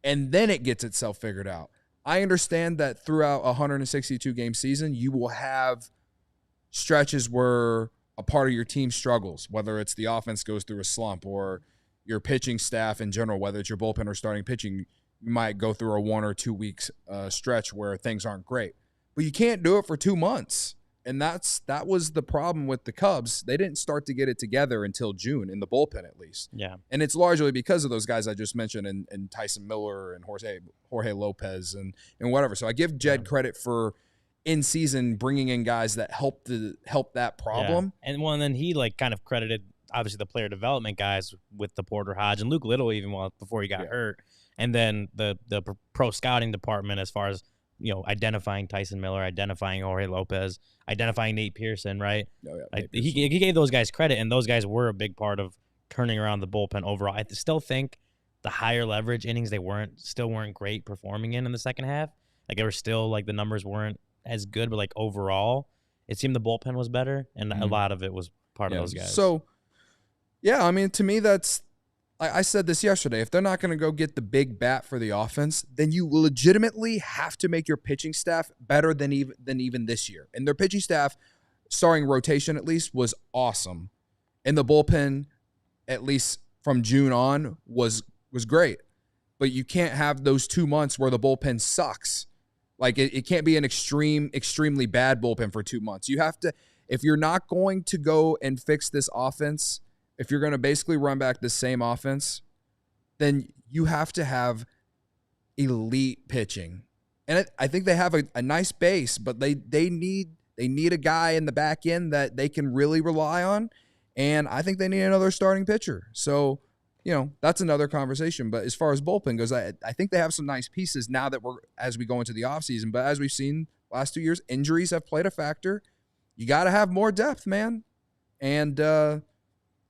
And then it gets itself figured out. I understand that throughout a 162-game season, you will have stretches where a part of your team struggles, whether it's the offense goes through a slump or your pitching staff in general, whether it's your bullpen or starting pitching, you might go through a 1 or 2 weeks stretch where things aren't great. But you can't do it for 2 months. And that was the problem with the Cubs. They didn't start to get it together until June, in the bullpen at least. Yeah. And it's largely because of those guys I just mentioned, and Tyson Miller and Jorge Lopez and whatever. So I give Jed credit for in season bringing in guys that help that problem. Yeah. And then he like kind of credited obviously the player development guys with the Porter Hodge and Luke Little even before he got hurt. And then the pro scouting department as far as, identifying Tyson Miller, identifying Jorge Lopez, identifying Nate Pearson, right? Oh, yeah, like, he gave those guys credit, and those guys were a big part of turning around the bullpen overall. I still think the higher leverage innings they weren't great performing in the second half. Like, they were still, like, the numbers weren't as good, but, like, overall, it seemed the bullpen was better, and a lot of it was part of those guys. So, yeah, I mean, to me, that's – I said this yesterday. If they're not going to go get the big bat for the offense, then you legitimately have to make your pitching staff better than even this year. And their pitching staff, starting rotation at least, was awesome. And the bullpen, at least from June on, was great. But you can't have those 2 months where the bullpen sucks. Like, it can't be an extremely bad bullpen for 2 months. You have to, if you're not going to go and fix this offense, if you're going to basically run back the same offense, then you have to have elite pitching. And I think they have a nice base, but they need a guy in the back end that they can really rely on. And I think they need another starting pitcher. So, that's another conversation. But as far as bullpen goes, I think they have some nice pieces now that as we go into the offseason. But as we've seen last 2 years, injuries have played a factor. You got to have more depth, man. And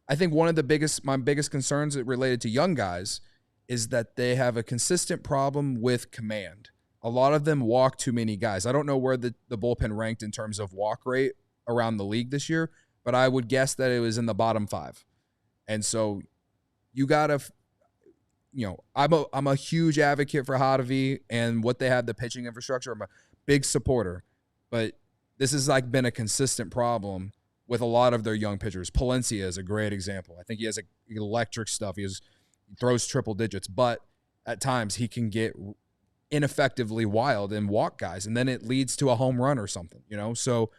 I think one of my biggest concerns related to young guys is that they have a consistent problem with command. A lot of them walk too many guys. I don't know where the bullpen ranked in terms of walk rate around the league this year, but I would guess that it was in the bottom 5. And so you got to, I'm a huge advocate for Hottovy and what they have, the pitching infrastructure. I'm a big supporter, but this has like been a consistent problem with a lot of their young pitchers. Palencia is a great example. I think he has electric stuff. He throws triple digits, but at times he can get ineffectively wild and walk guys, and then it leads to a home run or something, So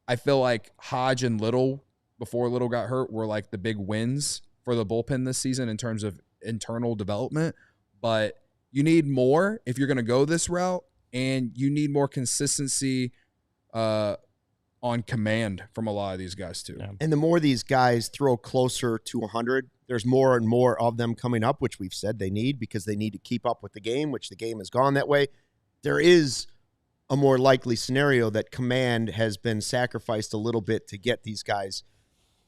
I feel like Hodge and Little, before Little got hurt, were like the big wins for the bullpen this season in terms of internal development. but you need more if you're going to go this route, and you need more consistency on command from a lot of these guys too. Yeah. And the more these guys throw closer to 100, there's more and more of them coming up, which we've said they need because they need to keep up with the game, which the game has gone that way. There is a more likely scenario that command has been sacrificed a little bit to get these guys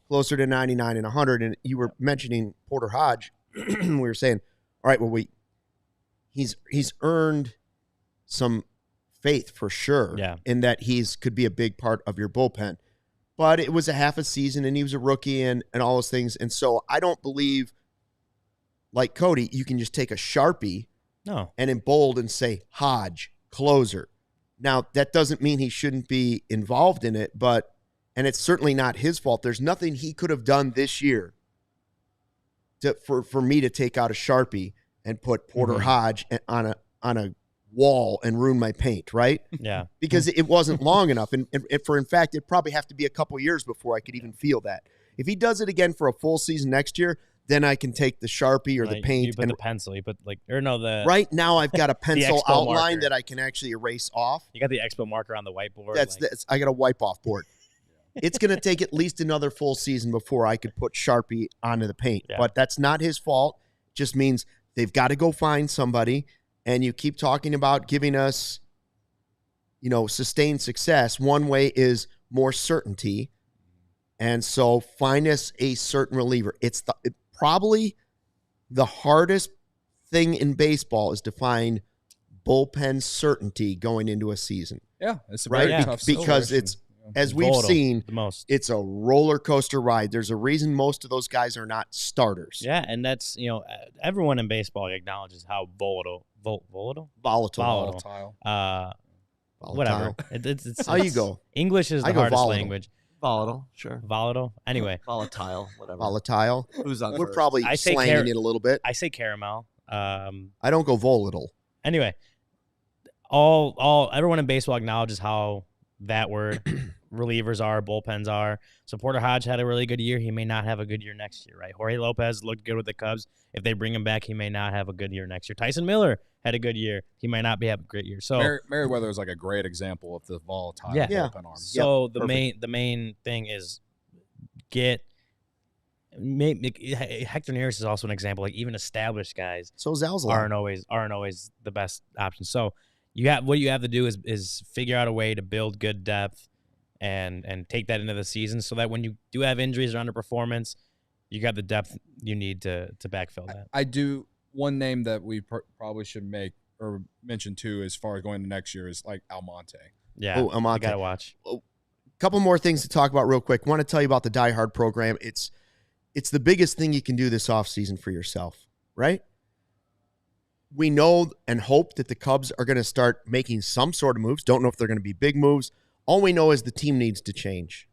closer to 99 and 100. And you were mentioning Porter Hodge. We were saying, all right, well, he's earned some faith for sure in that could be a big part of your bullpen. But it was a half a season, and he was a rookie and all those things. And so I don't believe, like Cody, you can just take a Sharpie and in bold and say, Hodge, closer. Now, that doesn't mean he shouldn't be involved in it, and it's certainly not his fault. There's nothing he could have done this year for me to take out a Sharpie and put Porter Hodge on a wall and ruin my paint, right? Yeah. Because it wasn't long enough. And in fact, it'd probably have to be a couple years before I could even feel that. If he does it again for a full season next year, then I can take the Sharpie or the paint. You put the pencil. You put the right now I've got a pencil outline marker that I can actually erase off. You got the expo marker on the whiteboard. I got a wipe off board. It's going to take at least another full season before I could put Sharpie onto the paint. Yeah. But that's not his fault. It just means they've got to go find somebody. And you keep talking about giving us, sustained success. One way is more certainty. And so find us a certain reliever. It's probably the hardest thing in baseball is to find bullpen certainty going into a season. Yeah, it's a very tough because it's, as we've seen, it's a roller coaster ride. There's a reason most of those guys are not starters. Yeah, and that's, everyone in baseball acknowledges how volatile. Whatever. It's how you go. English is the hardest volatile. language. Volatile, sure. Volatile. Anyway. Volatile, whatever. Volatile. Who's on We're first? probably slanging it a little bit. I say caramel. I don't go volatile. Anyway, everyone in baseball acknowledges how that word relievers are, bullpens are. So Porter Hodge had a really good year. He may not have a good year next year, right? Jorge Lopez looked good with the Cubs. If they bring him back, he may not have a good year next year. Tyson Miller had a good year. He might not have a great year. So Merriweather is like a great example of the volatile bullpen arm. So the main thing is Hector Neris is also an example. Like even established guys, so Zalzala aren't always the best option. So what you have to do is figure out a way to build good depth and take that into the season so that when you do have injuries or underperformance, you got the depth you need to backfill that. I do. One name that we probably should make or mention too as far as going to next year is like Almonte. Yeah, Almonte. You got to watch. A couple more things to talk about real quick. Want to tell you about the Die Hard program. It's the biggest thing you can do this offseason for yourself, right? We know and hope that the Cubs are going to start making some sort of moves. Don't know if they're going to be big moves. All we know is the team needs to change.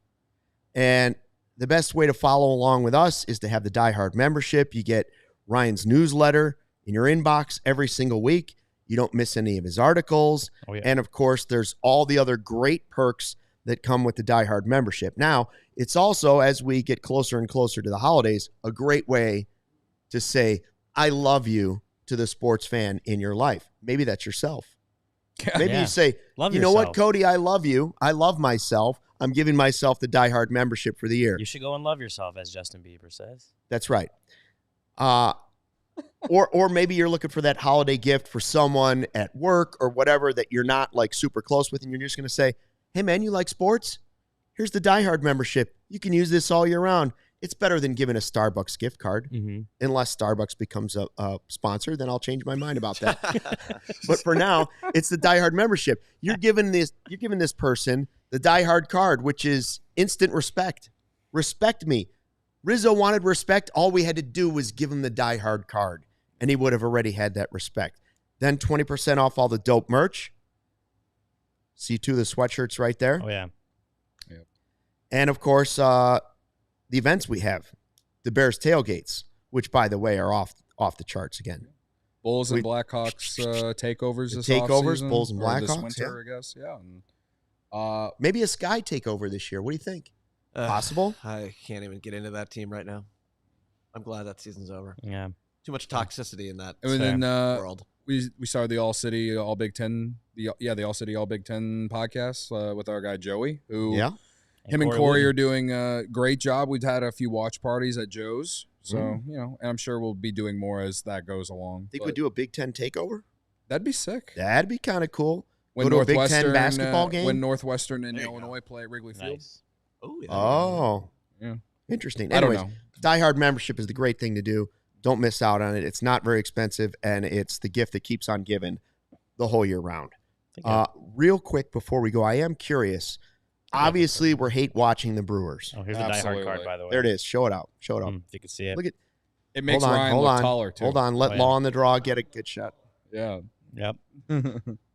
And the best way to follow along with us is to have the Die Hard membership. You get Ryan's newsletter in your inbox every single week. You don't miss any of his articles. Oh, yeah. And, of course, there's all the other great perks that come with the Die Hard membership. Now, it's also, as we get closer and closer to the holidays, a great way to say, I love you to the sports fan in your life. Maybe that's yourself. Maybe you say, love you yourself. know what, Cody, I love you. I love myself. I'm giving myself the Die Hard membership for the year. You should go and love yourself, as Justin Bieber says. That's right. Or maybe you're looking for that holiday gift for someone at work or whatever that you're not like super close with, and you're just going to say, hey, man, you like sports? Here's the Die Hard membership. You can use this all year round. It's better than giving a Starbucks gift card, unless Starbucks becomes a sponsor. Then I'll change my mind about that. But for now, it's the Die Hard membership. You're giving this person the Die Hard card, which is instant respect. Respect me. Rizzo wanted respect. All we had to do was give him the Die Hard card, and he would have already had that respect. Then 20% off all the dope merch. See two of the sweatshirts right there. Oh, yeah. Yep. And, of course, the events we have, the Bears tailgates, which, by the way, are off the charts again. Bulls and Blackhawks takeovers this takeovers, offseason, Bulls and Blackhawks, this winter, I guess. Yeah. And, maybe a Sky takeover this year. What do you think? Possible? I can't even get into that team right now. I'm glad that season's over. Yeah. Too much toxicity in that And then world. we started the All-City, All Big Ten, the All-City, All Big Ten podcast with our guy Joey, who him and Corey are doing a great job. We've had a few watch parties at Joe's, so and I'm sure we'll be doing more as that goes along. Think we'd do a Big Ten takeover? That'd be sick. That'd be kind of cool. When Go to a Big Ten basketball game? When Northwestern and Illinois play at Wrigley Field. Nice. Yeah. Interesting. I don't Anyways, know. diehard membership is the great thing to do. Don't miss out on it. It's not very expensive, and it's the gift that keeps on giving the whole year round. Real quick before we go, I am curious. Obviously, we're hate watching the Brewers. Oh, here's the diehard card, by the way. There it is. Show it out. If you can see it. Look at it. Makes Ryan look taller, too. Hold on. Let Law on the draw get a good shot. Yeah. Yep.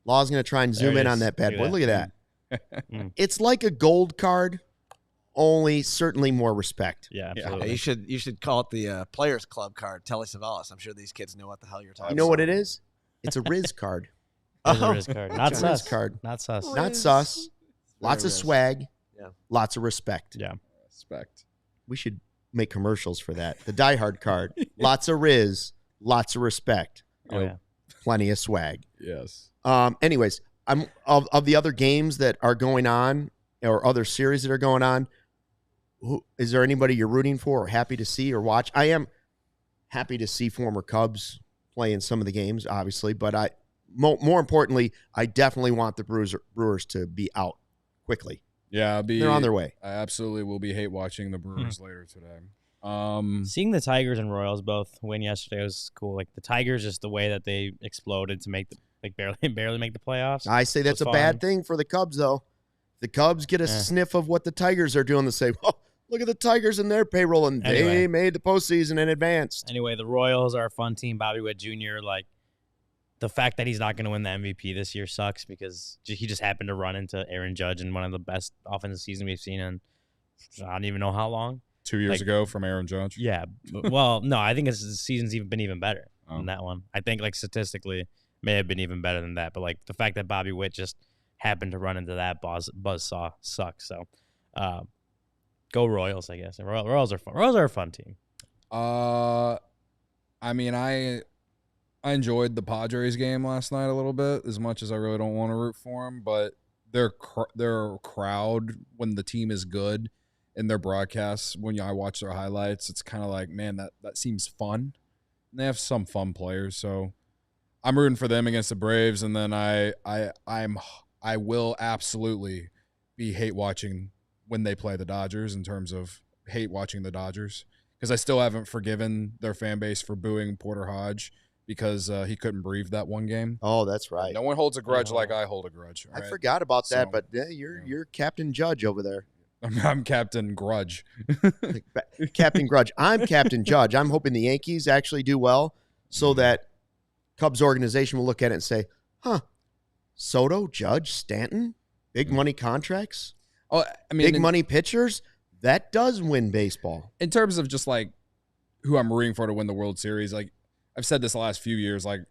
Law's going to try and zoom in on that bad boy. Look at that. It's like a gold card, only certainly more respect. Yeah, absolutely. You should call it the Players Club card, Telly Savalas. I'm sure these kids know what the hell you're talking about. You know what it is? It's a Riz card. It's a Riz card. Not It's a Riz sus. card. Not sus. Not sus. Lots of Riz. swag. Yeah. Lots of respect. Yeah. Respect. We should make commercials for that. The diehard card. Lots of Riz. Lots of respect. Oh, yeah. Plenty of swag. Yes. Anyways, I'm of the other games that are going on or other series that are going on. Is there anybody you're rooting for or happy to see or watch? I am happy to see former Cubs play in some of the games, obviously, but more importantly, I definitely want the Brewers to be out quickly. Yeah, they're on their way. I absolutely will be hate watching the Brewers later today. Seeing the Tigers and Royals both win yesterday was cool. Like the Tigers, just the way that they exploded to make barely make the playoffs. I say that's a bad thing for the Cubs, though. The Cubs get a sniff of what the Tigers are doing. They say, "Oh, look at the Tigers and their payroll, and they made the postseason and advanced." Anyway, the Royals are a fun team. Bobby Witt Jr. Like the fact that he's not going to win the MVP this year sucks because he just happened to run into Aaron Judge in one of the best offensive seasons we've seen in I don't even know how long. 2 years ago from Aaron Judge. Yeah. Well, no, I think the season's been even better than that one. I think like statistically may have been even better than that. But like the fact that Bobby Witt just happened to run into that buzzsaw sucks. So go Royals, I guess. And Royals are fun. Royals are a fun team. I mean, I enjoyed the Padres game last night a little bit, as much as I really don't want to root for them. But their crowd, when the team is good, in their broadcasts, when I watch their highlights, it's kind of like, man, that seems fun. And they have some fun players, so I'm rooting for them against the Braves. And then I will absolutely be hate watching when they play the Dodgers, in terms of hate watching the Dodgers, because I still haven't forgiven their fan base for booing Porter Hodge because he couldn't breathe that one game. Oh, that's right. No one holds a grudge like I hold a grudge. I forgot about that, but you're Captain Judge over there. I'm Captain Grudge. Captain Grudge. I'm Captain Judge. I'm hoping the Yankees actually do well so that Cubs organization will look at it and say, Soto, Judge, Stanton, big money contracts, big money pitchers. That does win baseball. In terms of just like who I'm rooting for to win the World Series, like I've said this the last few years, like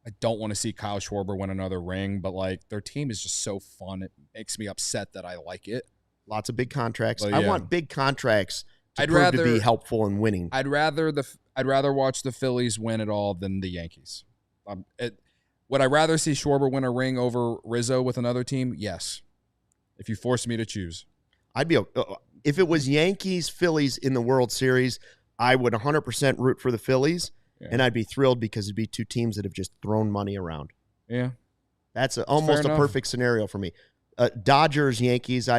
I don't want to see Kyle Schwarber win another ring, but like their team is just so fun. It makes me upset that I like it. Lots of big contracts. But, I want big contracts to be helpful in winning. I'd rather watch the Phillies win it all than the Yankees. Would I rather see Schwarber win a ring over Rizzo with another team? Yes. If you force me to choose, I'd be. If it was Yankees Phillies in the World Series, I would 100% root for the Phillies, and I'd be thrilled because it'd be two teams that have just thrown money around. Yeah, that's almost a perfect scenario for me. Dodgers Yankees,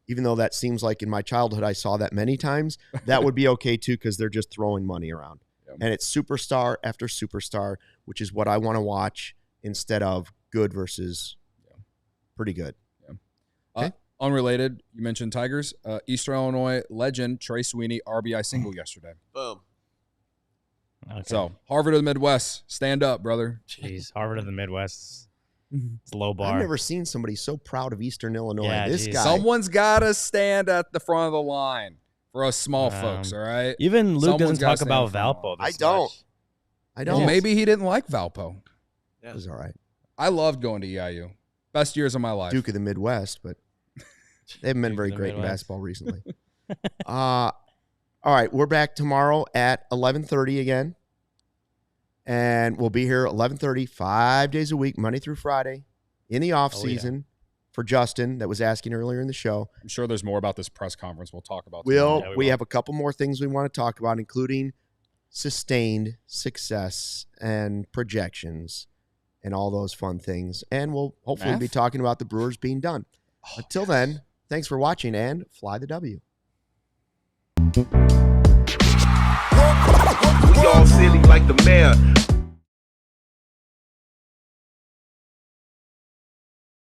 even though that seems like in my childhood I saw that many times, that would be okay too because they're just throwing money around. Yep. And it's superstar after superstar, which is what I want to watch instead of good versus pretty good. Yeah. Okay. Unrelated, you mentioned Tigers. Eastern Illinois legend Trey Sweeney RBI single yesterday. Boom. Okay. So Harvard of the Midwest, stand up, brother. Jeez, Harvard of the Midwest. It's low bar. I've never seen somebody so proud of Eastern Illinois. Yeah, this guy. Someone's got to stand at the front of the line for us small folks, all right? Even Luke doesn't talk about Valpo. I don't. Well, maybe he didn't like Valpo. Yeah. It was all right. I loved going to EIU. Best years of my life. Duke of the Midwest, but they haven't been very great in basketball recently. All right, we're back tomorrow at 11:30 again. And we'll be here 11:30, 5 days a week, Monday through Friday, in the off season. For Justin, that was asking earlier in the show. I'm sure there's more about this press conference we'll talk about. We have a couple more things we want to talk about, including sustained success and projections and all those fun things. And we'll hopefully be talking about the Brewers being done. Until then, thanks for watching and fly the W. We all silly like the mayor.